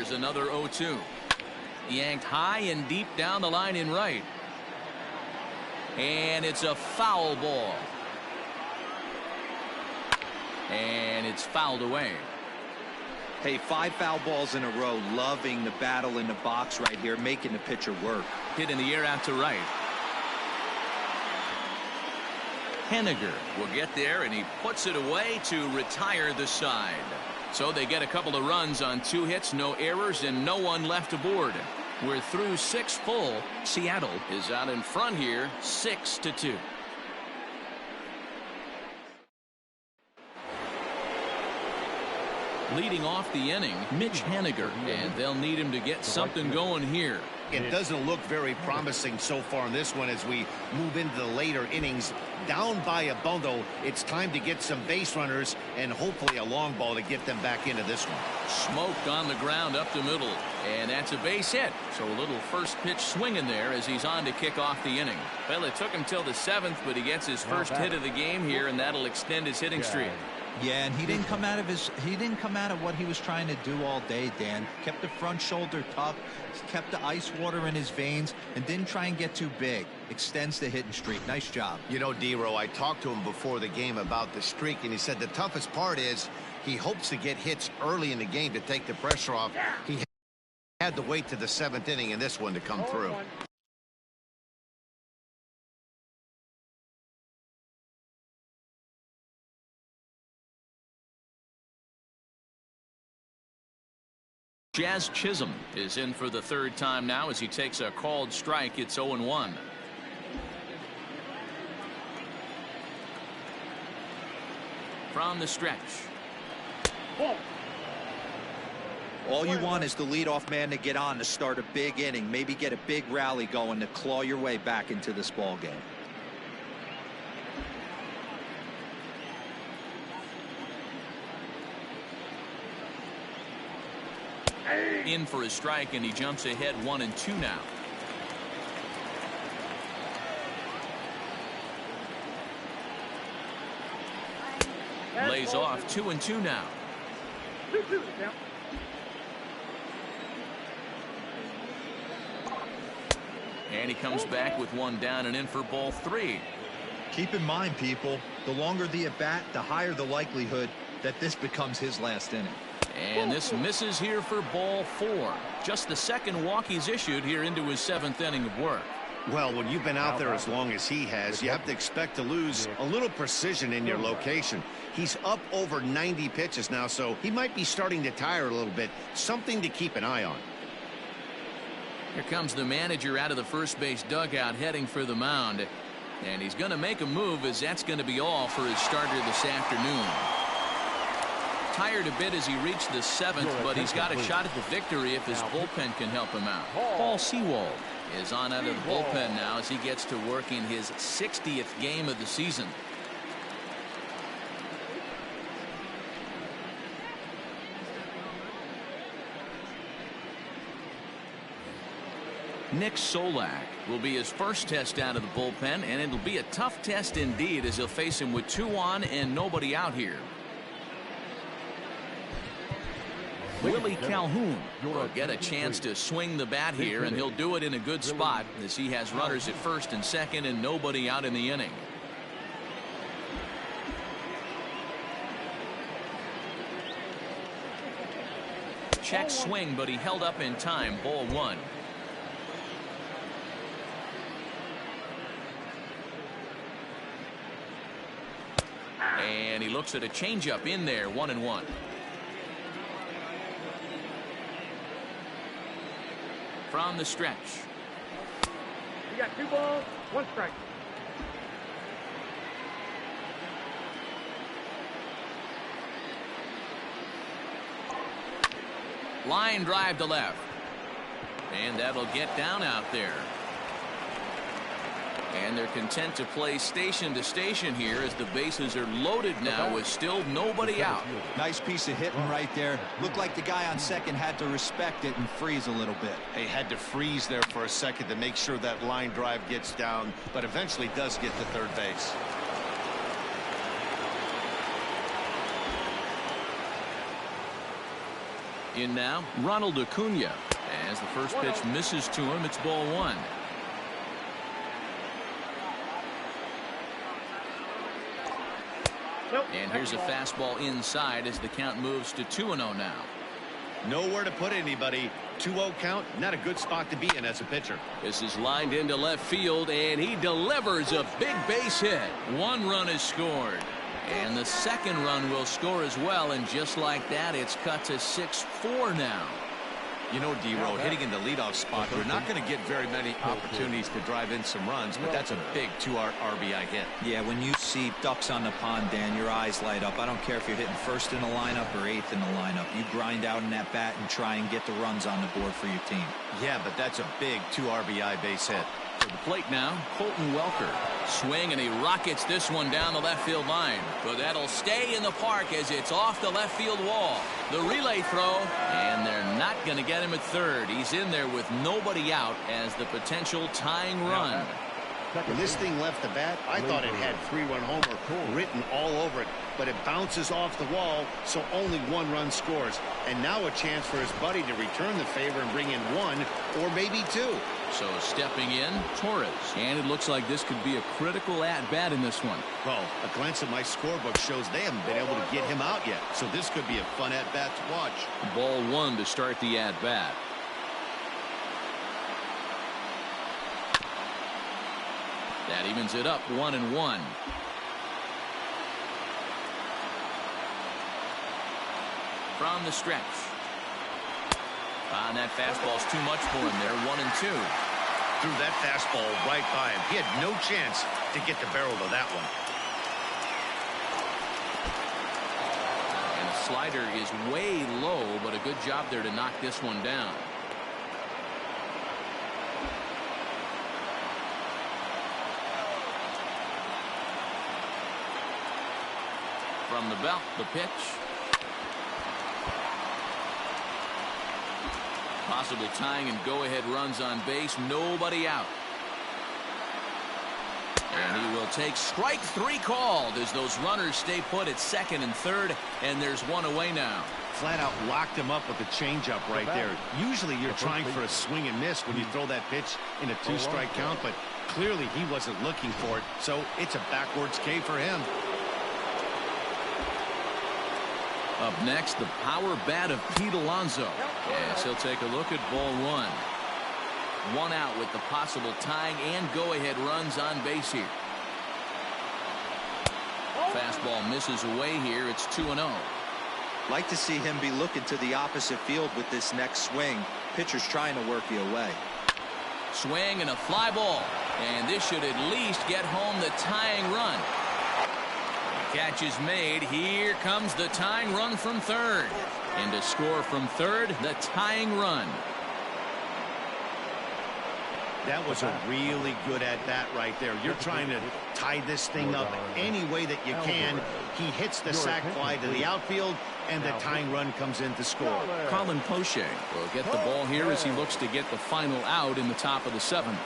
Here's another 0-2. Yanked high and deep down the line in right. And it's a foul ball. And it's fouled away. Hey, 5 foul balls in a row. Loving the battle in the box right here, making the pitcher work. Hit in the air out to right. Henniger will get there, and he puts it away to retire the side. So they get a couple of runs on 2 hits, no errors, and no one left aboard. We're through 6 full. Seattle is out in front here, 6-2. Leading off the inning, Mitch Henniger, and they'll need him to get something going here. It doesn't look very promising so far in this one as we move into the later innings. Down by a bundle, it's time to get some base runners and hopefully a long ball to get them back into this one. Smoked on the ground up the middle, and that's a base hit. So a little first pitch swinging there as he's on to kick off the inning. Well, it took him till the 7th, but he gets his first hit of the game here, and that'll extend his hitting streak. Yeah, and he didn't come out of what he was trying to do all day, Dan. Kept the front shoulder tough, kept the ice water in his veins, and didn't try and get too big. Extends the hitting streak. Nice job. You know, D-Row, I talked to him before the game about the streak, and he said the toughest part is he hopes to get hits early in the game to take the pressure off. He had to wait to the 7th inning in this one to come through. Jazz Chisholm is in for the 3rd time now as he takes a called strike. It's 0-1. From the stretch. All you want is the leadoff man to get on to start a big inning, maybe get a big rally going to claw your way back into this ball game. In for a strike, and he jumps ahead 1-2 now. Lays off 2-2 now. And he comes back with 1 down and in for ball 3. Keep in mind, people, the longer the at bat, the higher the likelihood that this becomes his last inning. And this misses here for ball 4. Just the 2nd walk he's issued here into his 7th inning of work. Well, when you've been out there as long as he has, you have to expect to lose a little precision in your location. He's up over 90 pitches now, so he might be starting to tire a little bit. Something to keep an eye on. Here comes the manager out of the first base dugout heading for the mound. And he's going to make a move, as that's going to be all for his starter this afternoon. Tired a bit as he reached the 7th, but he's got a shot at the victory if his bullpen can help him out. Paul Sewald is on out of the bullpen now as he gets to work in his 60th game of the season. Nick Solak will be his first test out of the bullpen, and it'll be a tough test indeed as he'll face him with 2 on and nobody out here. Willie Calhoun will get a chance to swing the bat here, and he'll do it in a good spot as he has runners at first and second and nobody out in the inning. Check swing, but he held up in time. Ball 1. And he looks at a changeup in there. 1-1. From the stretch. You got 2 balls, 1 strike. Line drive to left. And that'll get down out there. And they're content to play station to station here as the bases are loaded now with still nobody out. Nice piece of hitting right there. Looked like the guy on second had to respect it and freeze a little bit. He had to freeze there for a second to make sure that line drive gets down, but eventually does get to third base. In now, Ronald Acuna. As the first pitch misses to him, it's ball 1. And here's a fastball inside as the count moves to 2-0 now. Nowhere to put anybody. 2-0 count, not a good spot to be in as a pitcher. This is lined into left field, and he delivers a big base hit. 1 run is scored. And the second run will score as well, and just like that, it's cut to 6-4 now. You know, D-Row, hitting in the leadoff spot, we're not going to get very many opportunities to drive in some runs, but that's a big 2-RBI hit. Yeah, when you see ducks on the pond, Dan, your eyes light up. I don't care if you're hitting first in the lineup or 8th in the lineup. You grind out in that bat and try and get the runs on the board for your team. Yeah, but that's a big 2-RBI base hit. To the plate now, Colton Welker. Swing, and he rockets this one down the left field line. But that'll stay in the park as it's off the left field wall. The relay throw, and they're not going to get him at third. He's in there with nobody out as the potential tying run. When this thing left the bat, I thought it had 3-run homer written all over it, but it bounces off the wall, so only 1 run scores. And now a chance for his buddy to return the favor and bring in 1 or maybe 2. So stepping in, Torres. And it looks like this could be a critical at-bat in this one. Well, a glance at my scorebook shows they haven't been able to get him out yet, so this could be a fun at-bat to watch. Ball 1 to start the at-bat. That evens it up 1-1. From the stretch. And that fastball's too much for him there. 1-2. Threw that fastball right by him. He had no chance to get the barrel of that one. And the slider is way low, but a good job there to knock this one down. From the belt, the pitch. Possible tying and go-ahead runs on base. Nobody out. And he will take strike 3 called as those runners stay put at second and third, and there's 1 away now. Flat out locked him up with a changeup right there. Usually you're trying for a swing and miss when you throw that pitch in a 2-strike count, but clearly he wasn't looking for it, so it's a backwards K for him. Up next, the power bat of Pete Alonso. Yes, he'll take a look at ball 1. 1 out with the possible tying and go-ahead runs on base here. Fastball misses away here. It's 2-0. Like to see him be looking to the opposite field with this next swing. Pitcher's trying to work you away. Swing and a fly ball. And this should at least get home the tying run. Catch is made. Here comes the tying run from third. And to score from third, the tying run. That was a really good at-bat right there. You're trying to tie this thing up any way that you can. He hits the sac fly to the outfield, and the tying run comes in to score. Colin Poche will get the ball here as he looks to get the final out in the top of the 7th.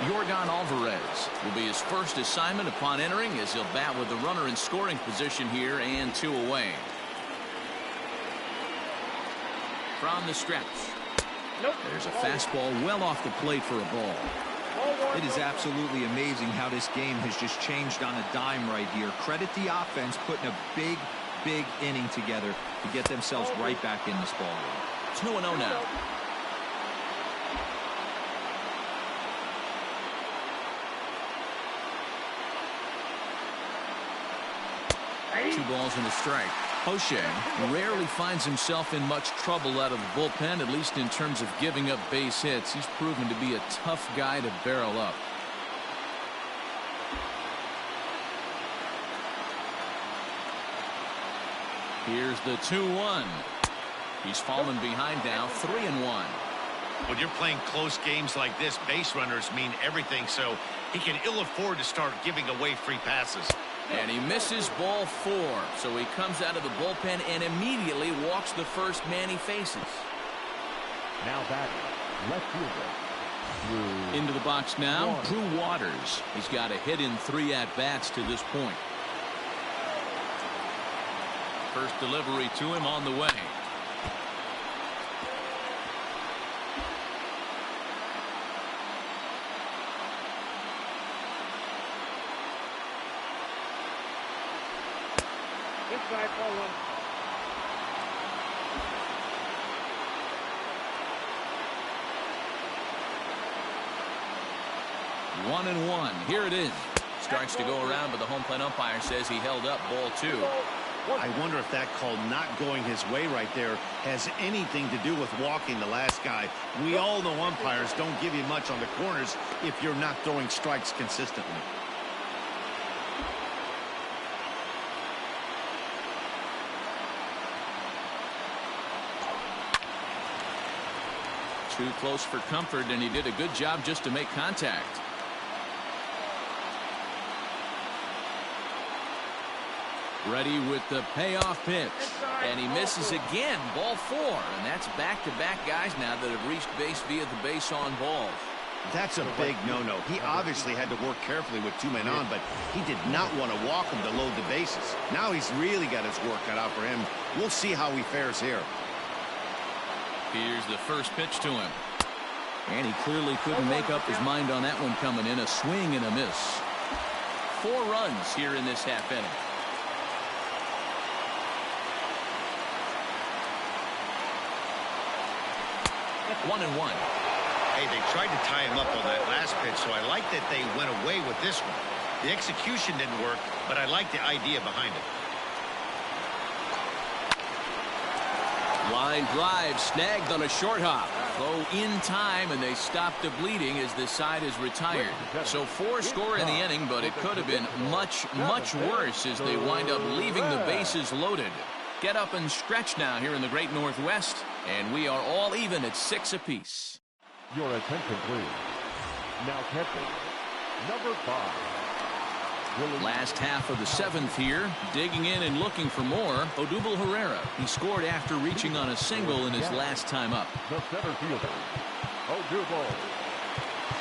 Yordan Alvarez will be his first assignment upon entering as he'll bat with the runner in scoring position here and 2 away. From the stretch. There's a fastball well off the plate for a ball. It is absolutely amazing how this game has just changed on a dime right here. Credit the offense putting a big inning together to get themselves right back in this ball game. 2-0 now. Two balls and a strike. Poche rarely finds himself in much trouble out of the bullpen, at least in terms of giving up base hits. He's proven to be a tough guy to barrel up. Here's the 2-1. He's fallen behind now, 3-1. When you're playing close games like this, base runners mean everything, so he can ill afford to start giving away free passes. And he misses ball 4, so he comes out of the bullpen and immediately walks the first man he faces. Now batting, left fielder, Into the box now, Drew Waters. He's got a hit in 3 at-bats to this point. First delivery to him on the way. Inside, ball 1. 1-1. Here it is. Starts to go around, but the home plate umpire says he held up ball 2. I wonder if that call not going his way right there has anything to do with walking the last guy. We all know umpires don't give you much on the corners if you're not throwing strikes consistently. Too close for comfort, and he did a good job just to make contact. Ready with the payoff pitch, and he misses again. Ball 4, and that's back-to-back guys now that have reached base via the base on balls. That's a big no-no. He obviously had to work carefully with 2 men on, but he did not want to walk him to load the bases. Now he's really got his work cut out for him. We'll see how he fares here. Here's the first pitch to him, and he clearly couldn't make up his mind on that one coming in. A swing and a miss. 4 runs here in this half inning. 1-1. Hey, they tried to tie him up on that last pitch, so I like that they went away with this one. The execution didn't work, but I like the idea behind it. Line drive snagged on a short hop. Throw in time, and they stop the bleeding as this side is retired. So 4 score in the inning, but it could have been much, much worse as they wind up leaving the bases loaded. Get up and stretch now here in the Great Northwest, and we are all even at 6 apiece. Your attention, please. Now catching, number 5. Last half of the 7th here, digging in and looking for more. Odubel Herrera. He scored after reaching on a single in his last time up. The center fielder, Odubel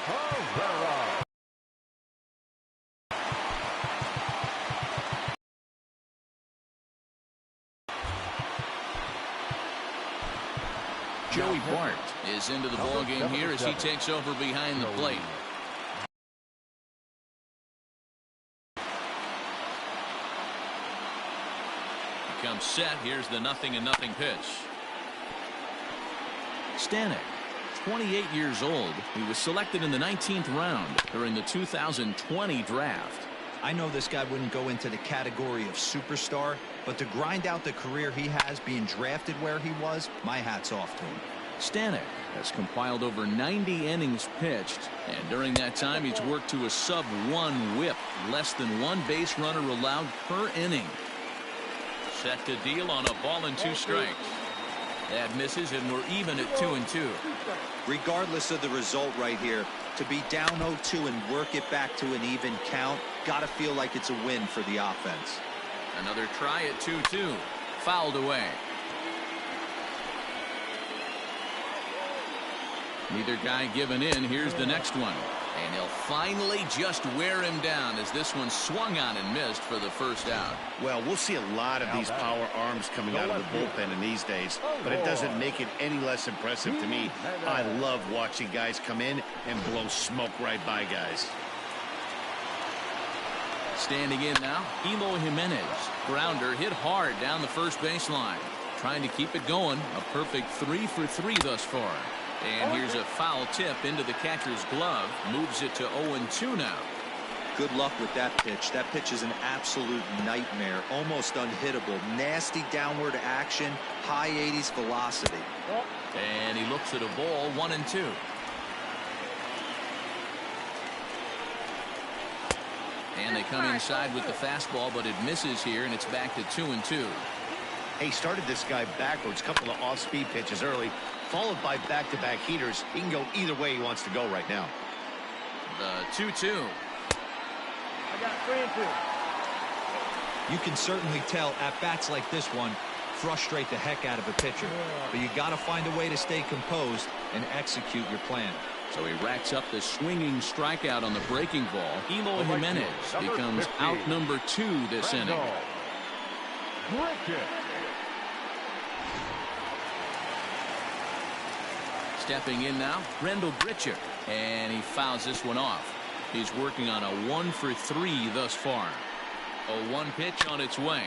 Herrera. Joey Bart is into the ballgame here as he takes over behind the plate. He comes set. Here's the 0-0 pitch. Stanek, 28 years old. He was selected in the 19th round during the 2020 draft. I know this guy wouldn't go into the category of superstar, but to grind out the career he has being drafted where he was, my hat's off to him. Stanek has compiled over 90 innings pitched, and during that time he's worked to a sub-1 whip, less than 1 base runner allowed per inning. Set to deal on a ball and 2 strikes. That misses, and we're even at 2-2. Regardless of the result right here, to be down 0-2 and work it back to an even count, gotta feel like it's a win for the offense. Another try at 2-2. Fouled away. Neither guy giving in. Here's the next one. And he'll finally just wear him down as this one swung on and missed for the first out. Well, we'll see a lot of these power arms coming out of the bullpen in these days, but it doesn't make it any less impressive to me. I love watching guys come in and blow smoke right by guys. Standing in now, Eloy Jimenez. Grounder hit hard down the first baseline. Trying to keep it going. A perfect 3 for 3 thus far. And here's a foul tip into the catcher's glove. Moves it to 0-2 now. Good luck with that pitch. That pitch is an absolute nightmare. Almost unhittable. Nasty downward action. High 80s velocity. And he looks at a ball. 1-2. And they come inside with the fastball, but it misses here, and it's back to 2-2. He started this guy backwards, couple of off-speed pitches early, followed by back-to-back heaters. He can go either way he wants to go right now. The 2-2. I got 3-2. You can certainly tell at bats like this one frustrate the heck out of a pitcher, but you got to find a way to stay composed and execute your plan. So he racks up the swinging strikeout on the breaking ball. Eloy Jimenez becomes out number 2 this inning. Stepping in now, Randal Grichuk, and he fouls this one off. He's working on a 1 for 3 thus far. A 1 pitch on its way.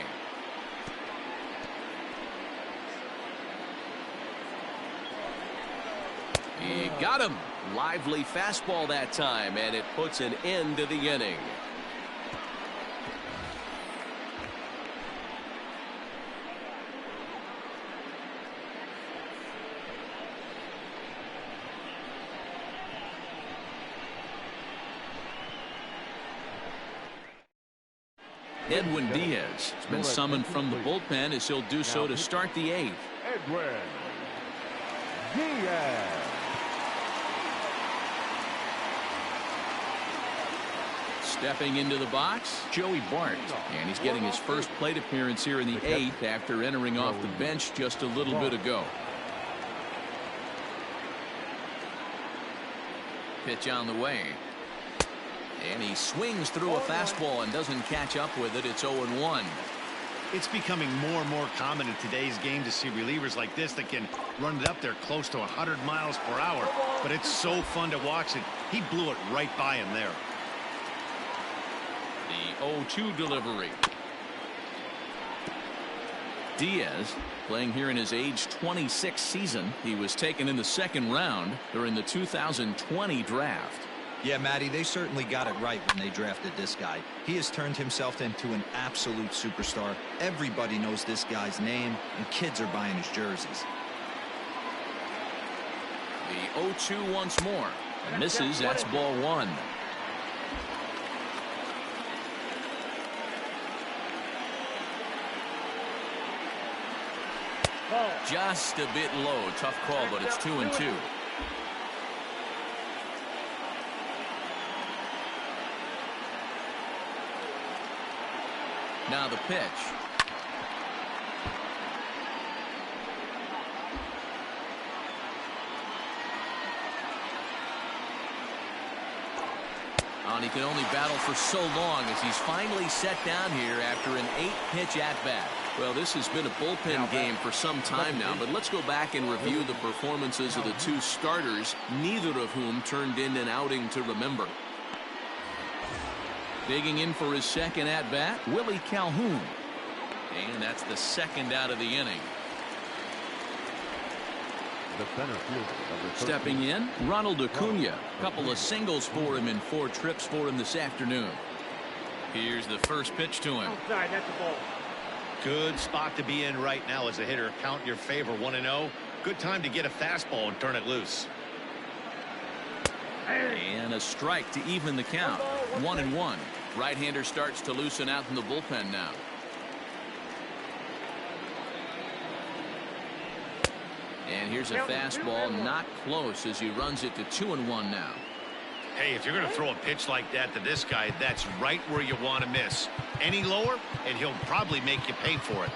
He got him. Lively fastball that time, and it puts an end to the inning. Edwin Diaz has been summoned from the bullpen as he'll do so to start the 8th. Edwin Diaz. Stepping into the box, Joey Bart, and he's getting his first plate appearance here in the 8th after entering off the bench just a little bit ago. Pitch on the way. And he swings through a fastball and doesn't catch up with it. It's 0-1. It's becoming more and more common in today's game to see relievers like this that can run it up there close to 100 miles per hour. But it's so fun to watch it. He blew it right by him there. The 0-2 delivery. Diaz playing here in his age 26 season. He was taken in the 2nd round during the 2020 draft. Yeah, Matty, they certainly got it right when they drafted this guy. He has turned himself into an absolute superstar. Everybody knows this guy's name, and kids are buying his jerseys. The 0-2 once more. And misses. That's ball 1. Just a bit low. Tough call, but it's 2-2. Now the pitch. And he can only battle for so long as he's finally set down here after an 8-pitch at-bat. Well, this has been a bullpen game for some time now, but let's go back and review the performances of the 2 starters, neither of whom turned in an outing to remember. Digging in for his 2nd at-bat, Willie Calhoun. And that's the 2nd out of the inning. The center fielder, Stepping in, Ronald Acuna. A couple of singles for him in 4 trips for him this afternoon. Here's the first pitch to him. Outside, that's a ball. Good spot to be in right now as a hitter. Count your favor, 1-0. Good time to get a fastball and turn it loose. And a strike to even the count. 1-1. Right-hander starts to loosen out in the bullpen now. And here's a fastball not close as he runs it to 2-1 now. Hey, if you're going to throw a pitch like that to this guy, that's right where you want to miss. Any lower, and he'll probably make you pay for it.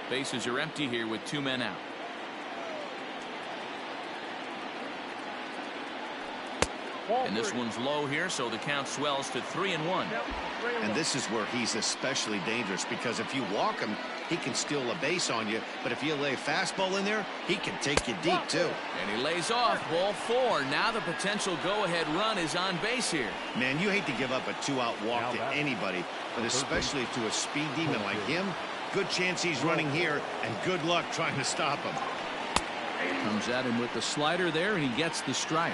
Bases are empty here with 2 men out. And this one's low here, so the count swells to 3-1. And this is where he's especially dangerous, because if you walk him, he can steal a base on you. But if you lay a fastball in there, he can take you deep, too. And he lays off. Ball 4. Now the potential go-ahead run is on base here. Man, you hate to give up a 2-out walk to anybody, but especially to a speed demon like him. Good chance he's running here, and good luck trying to stop him. Comes at him with the slider there, and he gets the strike.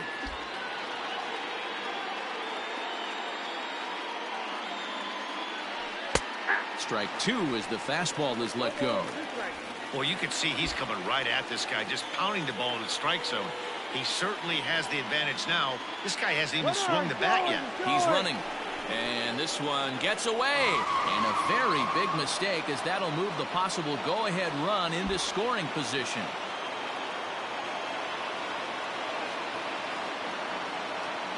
Strike 2 as the fastball is let go. Well, you can see he's coming right at this guy, just pounding the ball in the strike zone. He certainly has the advantage now. This guy hasn't even swung the bat yet. He's running. And this one gets away. And a very big mistake, as that'll move the possible go-ahead run into scoring position.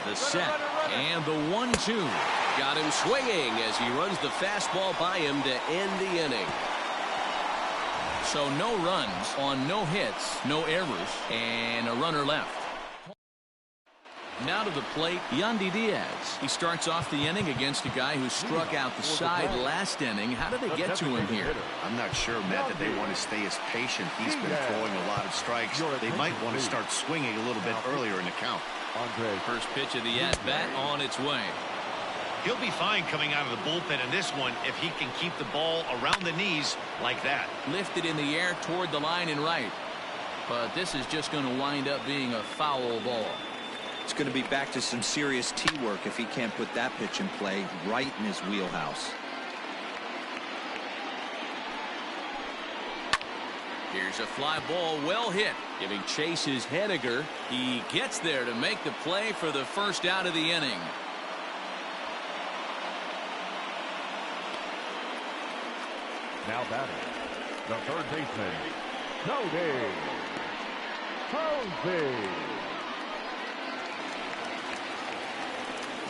The set and the 1-2. Got him swinging as he runs the fastball by him to end the inning. So no runs on no hits, no errors, and a runner left. Now to the plate, Yandy Diaz. He starts off the inning against a guy who struck out the side last inning. How did they get to him here? I'm not sure, Matt, that they want to stay as patient. He's been throwing a lot of strikes. They might want to start swinging a little bit earlier in the count. First pitch of the at-bat on its way. He'll be fine coming out of the bullpen in this one if he can keep the ball around the knees like that. Lifted in the air toward the line and right. But this is just going to wind up being a foul ball. It's going to be back to some serious tee work if he can't put that pitch in play right in his wheelhouse. Here's a fly ball, well hit, giving chase his Hendricks. He gets there to make the play for the first out of the inning. Now batting, the third baseman, Crawford.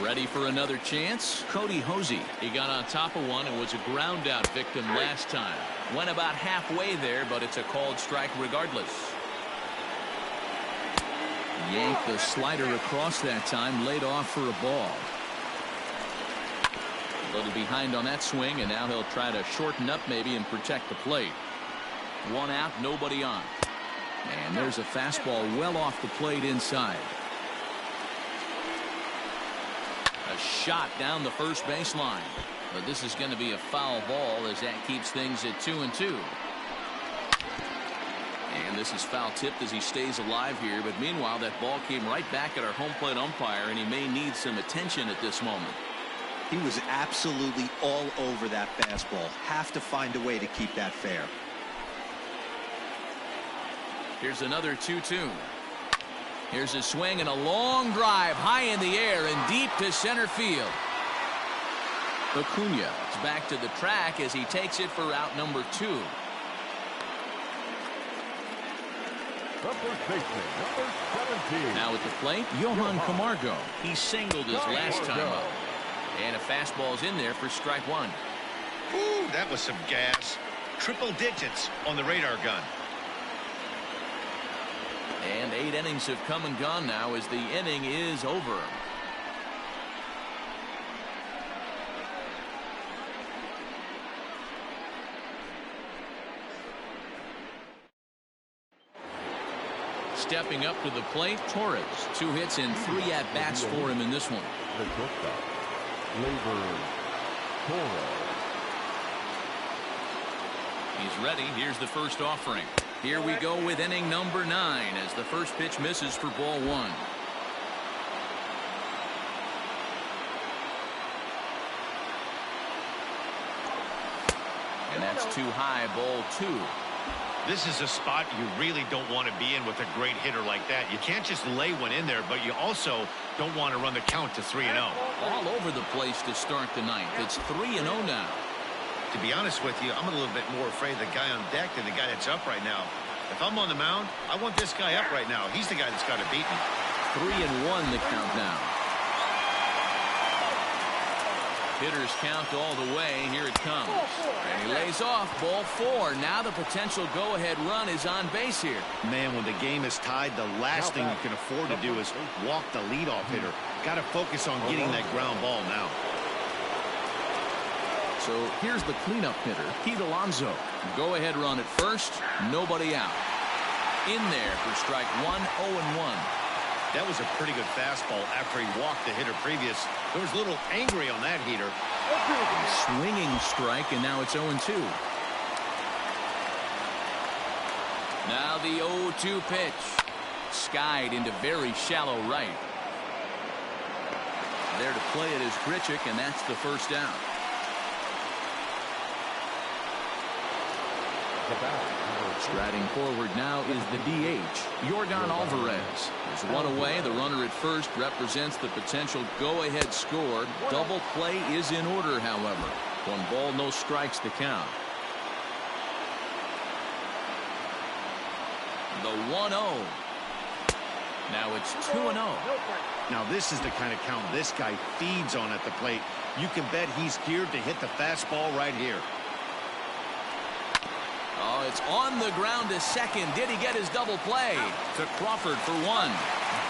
Ready for another chance? Cody Hosey. He got on top of one and was a ground out victim last time. Went about halfway there, but it's a called strike regardless. Yanked the slider across that time, laid off for a ball. A little behind on that swing, and now he'll try to shorten up maybe and protect the plate. One out, nobody on. And there's a fastball well off the plate inside. A shot down the first baseline. But this is going to be a foul ball as that keeps things at 2-2. And this is foul tipped as he stays alive here. But meanwhile, that ball came right back at our home plate umpire, and he may need some attention at this moment. He was absolutely all over that fastball. Have to find a way to keep that fair. Here's another 2-2. Here's a swing and a long drive high in the air and deep to center field. Acuna is back to the track as he takes it for out number 2. The first baseman, number 17. Now at the plate, Johan Camargo. He singled his last time up. And a fastball's in there for strike 1. Ooh, that was some gas. Triple digits on the radar gun. And 8 innings have come and gone now as the inning is over. Stepping up to the plate, Torres. 2 hits and 3 at-bats for him in this one. The shortstop, Glaber Torres. He's ready. Here's the first offering. Here we go with inning number 9 as the first pitch misses for ball 1. And that's too high, ball 2. This is a spot you really don't want to be in with a great hitter like that. You can't just lay one in there, but you also don't want to run the count to 3-0. All over the place to start the ninth. It's 3-0 now. To be honest with you, I'm a little bit more afraid of the guy on deck than the guy that's up right now. If I'm on the mound, I want this guy up right now. He's the guy that's got to beat me. 3-1 the count now. Hitters count all the way. Here it comes. And he lays off ball 4. Now the potential go-ahead run is on base here. Man, when the game is tied, the last thing you can afford to do is walk the leadoff hitter. Got to focus on getting that ground ball now. So here's the cleanup hitter, Pete Alonso. Go-ahead run at first. Nobody out. In there for strike 1, 0-1. That was a pretty good fastball after he walked the hitter previous. There was a little angry on that heater. Swinging strike, and now it's 0-2. Now the 0-2 pitch. Skied into very shallow right. There to play it is Grichuk, and that's the first out. Striding forward now is the DH, Yordan Alvarez. There's one away. The runner at first represents the potential go-ahead score. Double play is in order, however. 1 ball, no strikes to count. The 1-0. Now it's 2-0. Now this is the kind of count this guy feeds on at the plate. You can bet he's geared to hit the fastball right here. Oh, it's on the ground to second. Did he get his double play? To Crawford for one.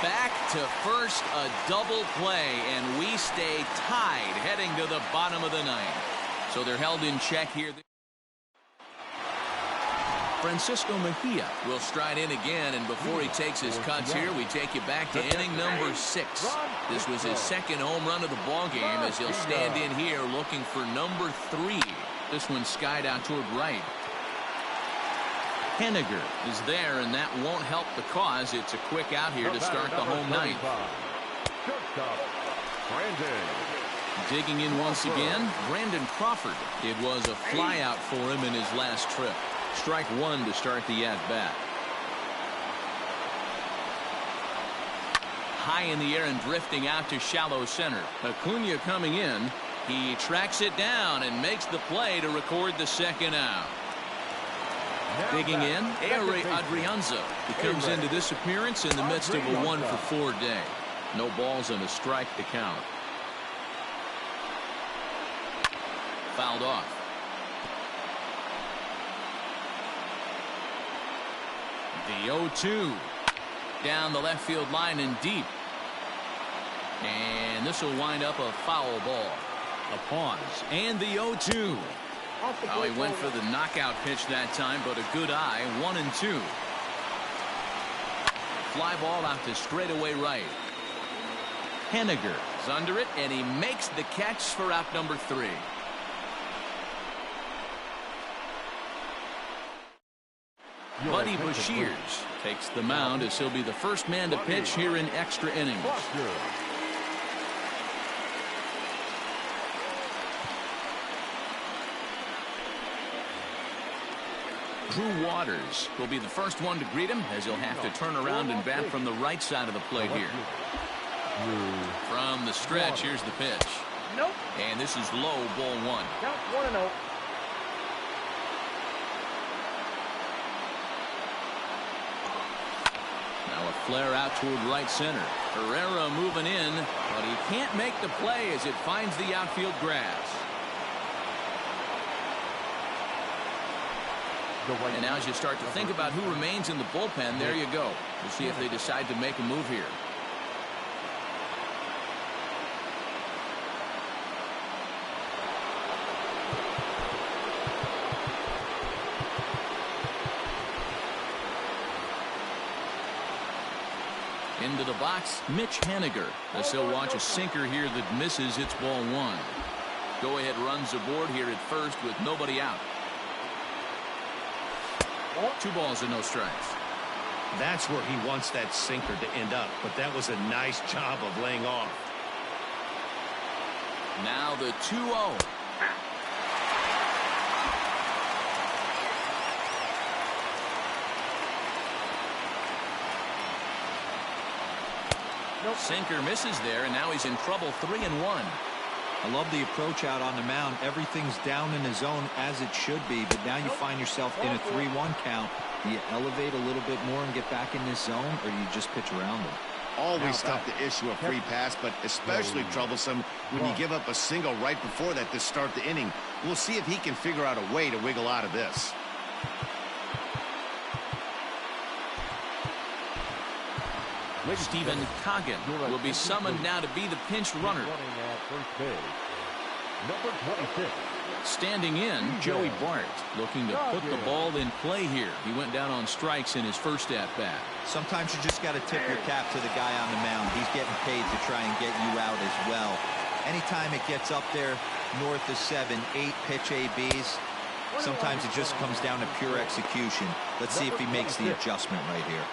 Back to first, a double play, and we stay tied heading to the bottom of the ninth. So they're held in check here. Francisco Mejia will stride in again, and before he takes his cuts here, we take you back to inning number 6. This was his second home run of the ball game as he'll stand in here looking for number 3. This one skied out toward right. Henniger is there, and that won't help the cause. It's a quick out here to start the home ninth. Digging in once again, Brandon Crawford. It was a fly out for him in his last trip. Strike one to start the at-bat. High in the air and drifting out to shallow center. Acuna coming in. He tracks it down and makes the play to record the second out. Digging in, Ehire Adrianza. He comes into this appearance in the midst of a 1-for-4 day. No balls and a strike to count. Fouled off. The 0-2 down the left field line and deep. And this will wind up a foul ball. A pause and the 0-2. Oh, he went for the knockout pitch that time, but a good eye. 1-2. Fly ball out to straightaway right. Henniger is under it, and he makes the catch for out number 3. Buddy Bashirs takes the mound as he'll be the first man to pitch here in extra innings. Drew Waters will be the first one to greet him as he'll have to turn around and bat from the right side of the plate here. From the stretch, here's the pitch. Nope. And this is low, ball 1. Count 1-0. Now a flare out toward right center. Herrera moving in, but he can't make the play as it finds the outfield grass. And now as you start to think about who remains in the bullpen, there you go. We'll see if they decide to make a move here. Into the box, Mitch Henniger. As he'll watch a sinker here that misses. It's ball 1. Go ahead runs aboard here at first with nobody out. 2 balls and no strikes. That's where he wants that sinker to end up, but that was a nice job of laying off. Now the 2-0. Sinker misses there, and now he's in trouble. 3-1. I love the approach out on the mound. Everything's down in the zone as it should be, but now you find yourself in a 3-1 count. Do you elevate a little bit more and get back in this zone, or do you just pitch around them? Always tough to issue a free pass, but especially troublesome when you give up a single right before that to start the inning. We'll see if he can figure out a way to wiggle out of this. Stephen Coggin will be summoned now to be the pinch runner. Number 26. Standing in, Joey Bart looking to put the ball in play here. He went down on strikes in his first at-bat. Sometimes you just got to tip your cap to the guy on the mound. He's getting paid to try and get you out as well. Anytime it gets up there north of 7, 8 pitch ABs, sometimes it just comes down to pure execution. Let's see if he makes the adjustment right here.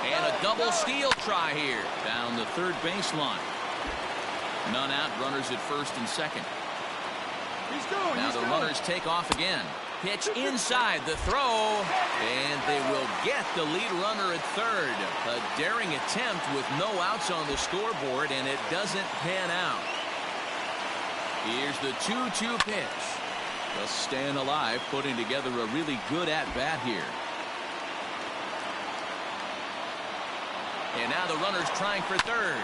And a double steal try here down the third baseline. None out, runners at first and second. Now the runners take off again. Pitch inside the throw, and they will get the lead runner at third. A daring attempt with no outs on the scoreboard, and it doesn't pan out. Here's the 2-2 pitch. Just staying alive, putting together a really good at-bat here. And now the runner's trying for third.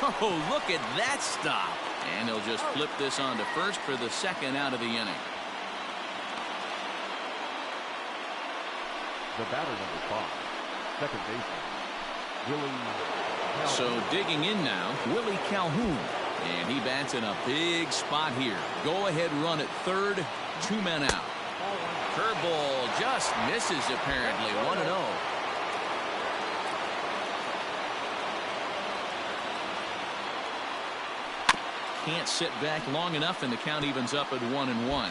Oh, look at that stop. And he'll just flip this on to first for the second out of the inning. The batter, number 5, second baseman, Willie. So digging in now, Willie Calhoun. And he bats in a big spot here. Go ahead run at third. 2 men out. Curveball just misses apparently. 1-0. Can't sit back long enough, and the count evens up at 1-1.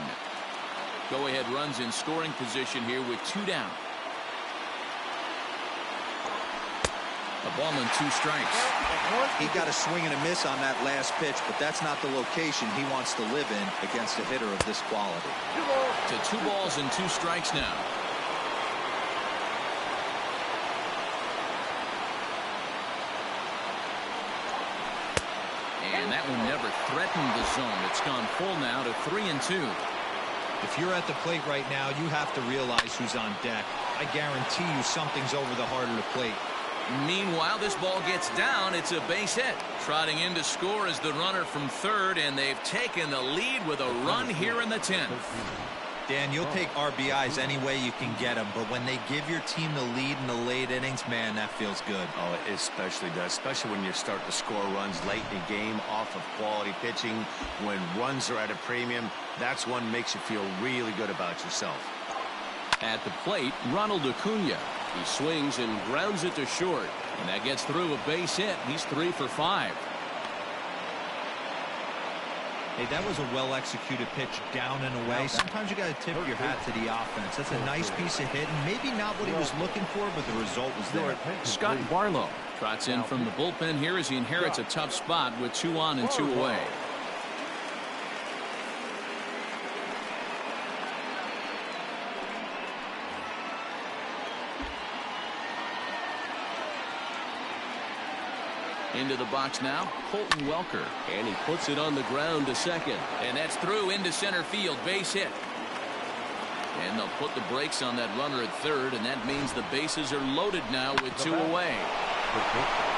Go ahead runs in scoring position here with 2 down. A ball and 2 strikes. He got a swing and a miss on that last pitch, but that's not the location he wants to live in against a hitter of this quality. To 2 balls and 2 strikes now. And that one never threatened the zone. It's gone full now to 3-2. If you're at the plate right now, you have to realize who's on deck. I guarantee you something's over the heart of the plate. Meanwhile, this ball gets down. It's a base hit. Trotting in to score is the runner from third, and they've taken the lead with a run here in the 10th. Dan, you'll take RBIs any way you can get them, but when they give your team the lead in the late innings, man, that feels good. Oh, it especially does, especially when you start to score runs late in the game off of quality pitching. When runs are at a premium, that's one makes you feel really good about yourself. At the plate, Ronald Acuna. He swings and grounds it to short, and that gets through a base hit. He's 3 for 5. Hey, that was a well-executed pitch down and away. Sometimes you got to tip your hat to the offense. That's a nice piece of hitting. Maybe not what he was looking for, but the result was there. Scott Barlow trots in from the bullpen here as he inherits a tough spot with 2 on and 2 away. Into the box now, Colton Welker. And he puts it on the ground to second. And that's through into center field. Base hit. And they'll put the brakes on that runner at third, and that means the bases are loaded now with 2 away.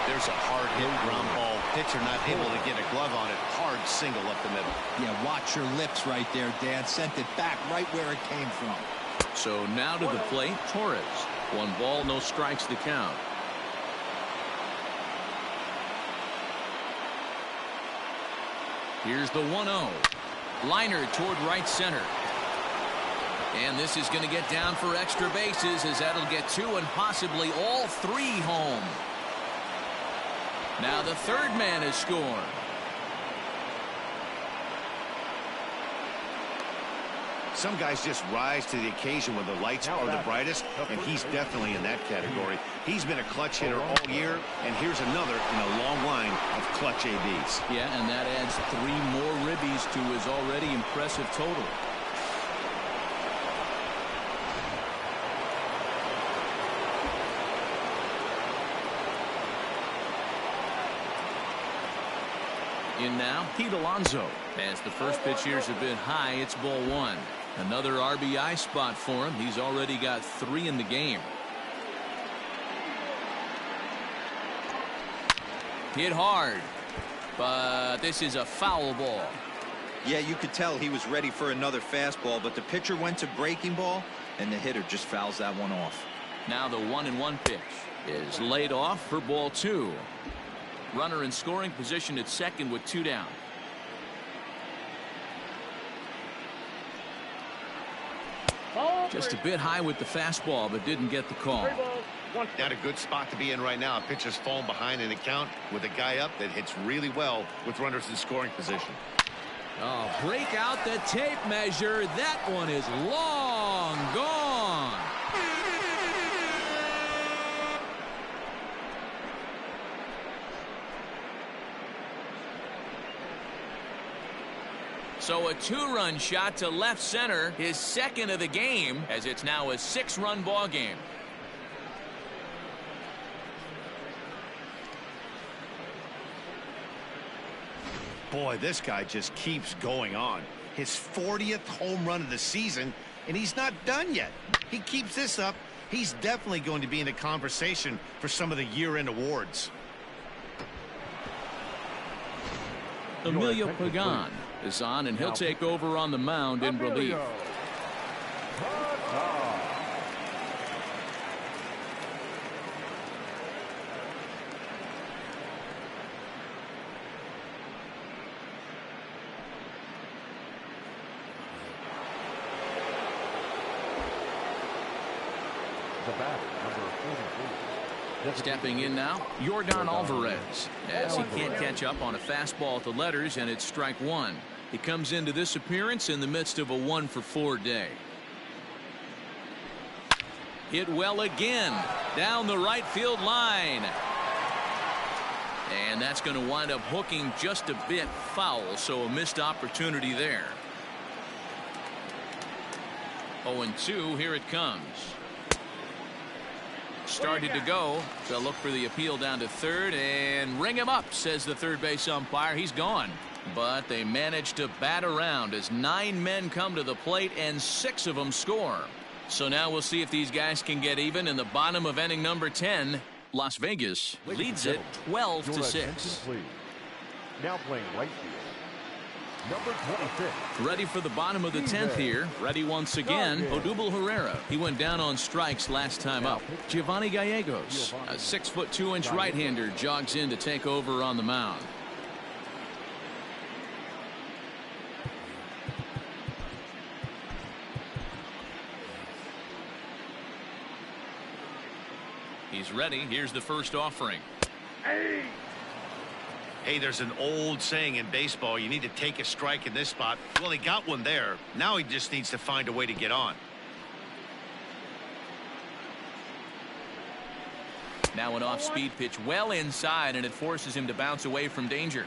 There's a hard hit ground ball. Pitcher not able to get a glove on it. Hard single up the middle. Yeah, watch your lips right there, Dan. Sent it back right where it came from. So now to the plate, Torres. 1 ball, no strikes to count. Here's the 1-0. Liner toward right center. And this is going to get down for extra bases, as that'll get 2 and possibly all 3 home. Now the third man has scored. Some guys just rise to the occasion when the lights are the brightest, and he's definitely in that category. He's been a clutch hitter all year, and here's another in a long line of clutch ABs. Yeah, and that adds 3 more ribbies to his already impressive total. In now, Pete Alonso. As the first pitch here's a bit high, it's ball 1. Another RBI spot for him. He's already got 3 in the game. Hit hard, but this is a foul ball. Yeah, you could tell he was ready for another fastball, but the pitcher went to breaking ball, and the hitter just fouls that one off. Now the 1-1 pitch is laid off for ball 2. Runner in scoring position at second with 2 down. Just a bit high with the fastball, but didn't get the call. Not a good spot to be in right now. A pitcher's falling behind in the count with a guy up that hits really well with runners in scoring position. Oh, break out the tape measure. That one is long gone. So a 2-run shot to left center, his second of the game, as it's now a 6-run ball game. Boy, this guy just keeps going on. His 40th home run of the season, and he's not done yet. He keeps this up, he's definitely going to be in the conversation for some of the year-end awards. Emilio Pagan is on, and he'll take over on the mound in relief. The batter, number 44. Stepping in now, Yordan Alvarez, as he can't catch up on a fastball at the letters, and it's strike one. He comes into this appearance in the midst of a 1-for-4 day. Hit well again down the right field line. And that's going to wind up hooking just a bit foul, so a missed opportunity there. 0-2, here it comes. Started to go. They'll look for the appeal down to third and ring him up, says the third base umpire. He's gone. But they managed to bat around as 9 men come to the plate and 6 of them score. So now we'll see if these guys can get even in the bottom of inning number 10. Las Vegas leads it 12-6. Now playing right field, number 26. Ready for the bottom of the 10th here. Ready once again. Odubel Herrera. He went down on strikes last time up. Giovanni Gallegos, a 6'2" right-hander, jogs in to take over on the mound. He's ready. Here's the first offering. Hey, there's an old saying in baseball, you need to take a strike in this spot. Well, he got one there. Now he just needs to find a way to get on. Now an off-speed pitch well inside, and it forces him to bounce away from danger.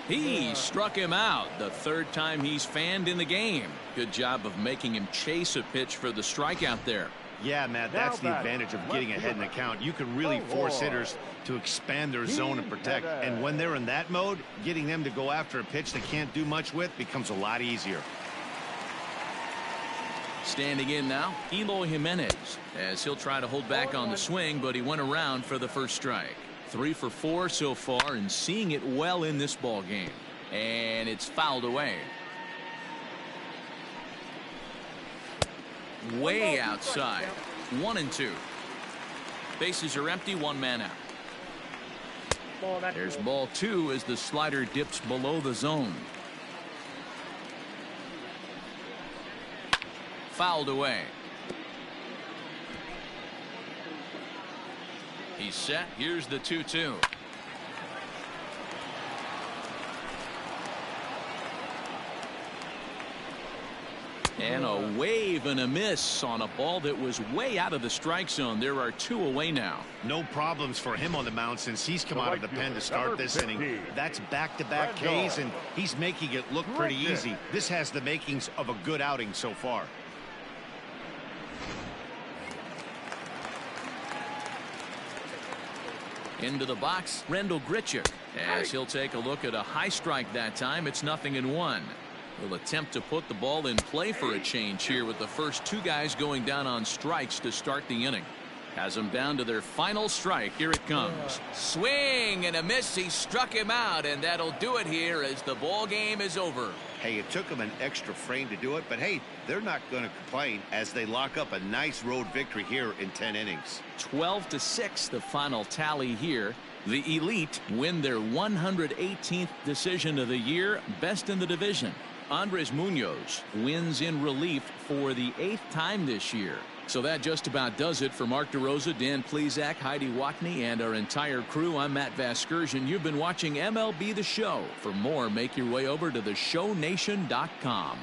He struck him out the third time he's fanned in the game. Good job of making him chase a pitch for the strikeout there. Yeah, Matt, that's the advantage of getting ahead in the count. You can really force hitters to expand their zone and protect. And when they're in that mode, getting them to go after a pitch they can't do much with becomes a lot easier. Standing in now, Eloy Jimenez, as he'll try to hold back on the swing, but he went around for the first strike. 3 for 4 so far, and seeing it well in this ball game. And it's fouled away. Way outside. 1-2. Bases are empty, 1 man out. There's ball 2 as the slider dips below the zone. Fouled away. He's set. Here's the 2-2. And a wave and a miss on a ball that was way out of the strike zone. There are 2 away now. No problems for him on the mound since he's come out of the pen to start this inning. That's back-to-back Ks, and he's making it look pretty easy. This has the makings of a good outing so far. Into the box, Randal Grichuk, as he'll take a look at a high strike that time. It's 0-1. He'll attempt to put the ball in play for a change here with the first 2 guys going down on strikes to start the inning. Has them down to their final strike. Here it comes. Swing and a miss. He struck him out, and that'll do it here as the ball game is over. Hey, it took them an extra frame to do it, but hey, they're not going to complain as they lock up a nice road victory here in 10 innings. 12-6 the final tally here. The Elite win their 118th decision of the year, best in the division. Andres Munoz wins in relief for the 8th time this year. So that just about does it for Mark DeRosa, Dan Plesac, Heidi Watney, and our entire crew. I'm Matt Vasgersian. You've been watching MLB The Show. For more, make your way over to theshownation.com.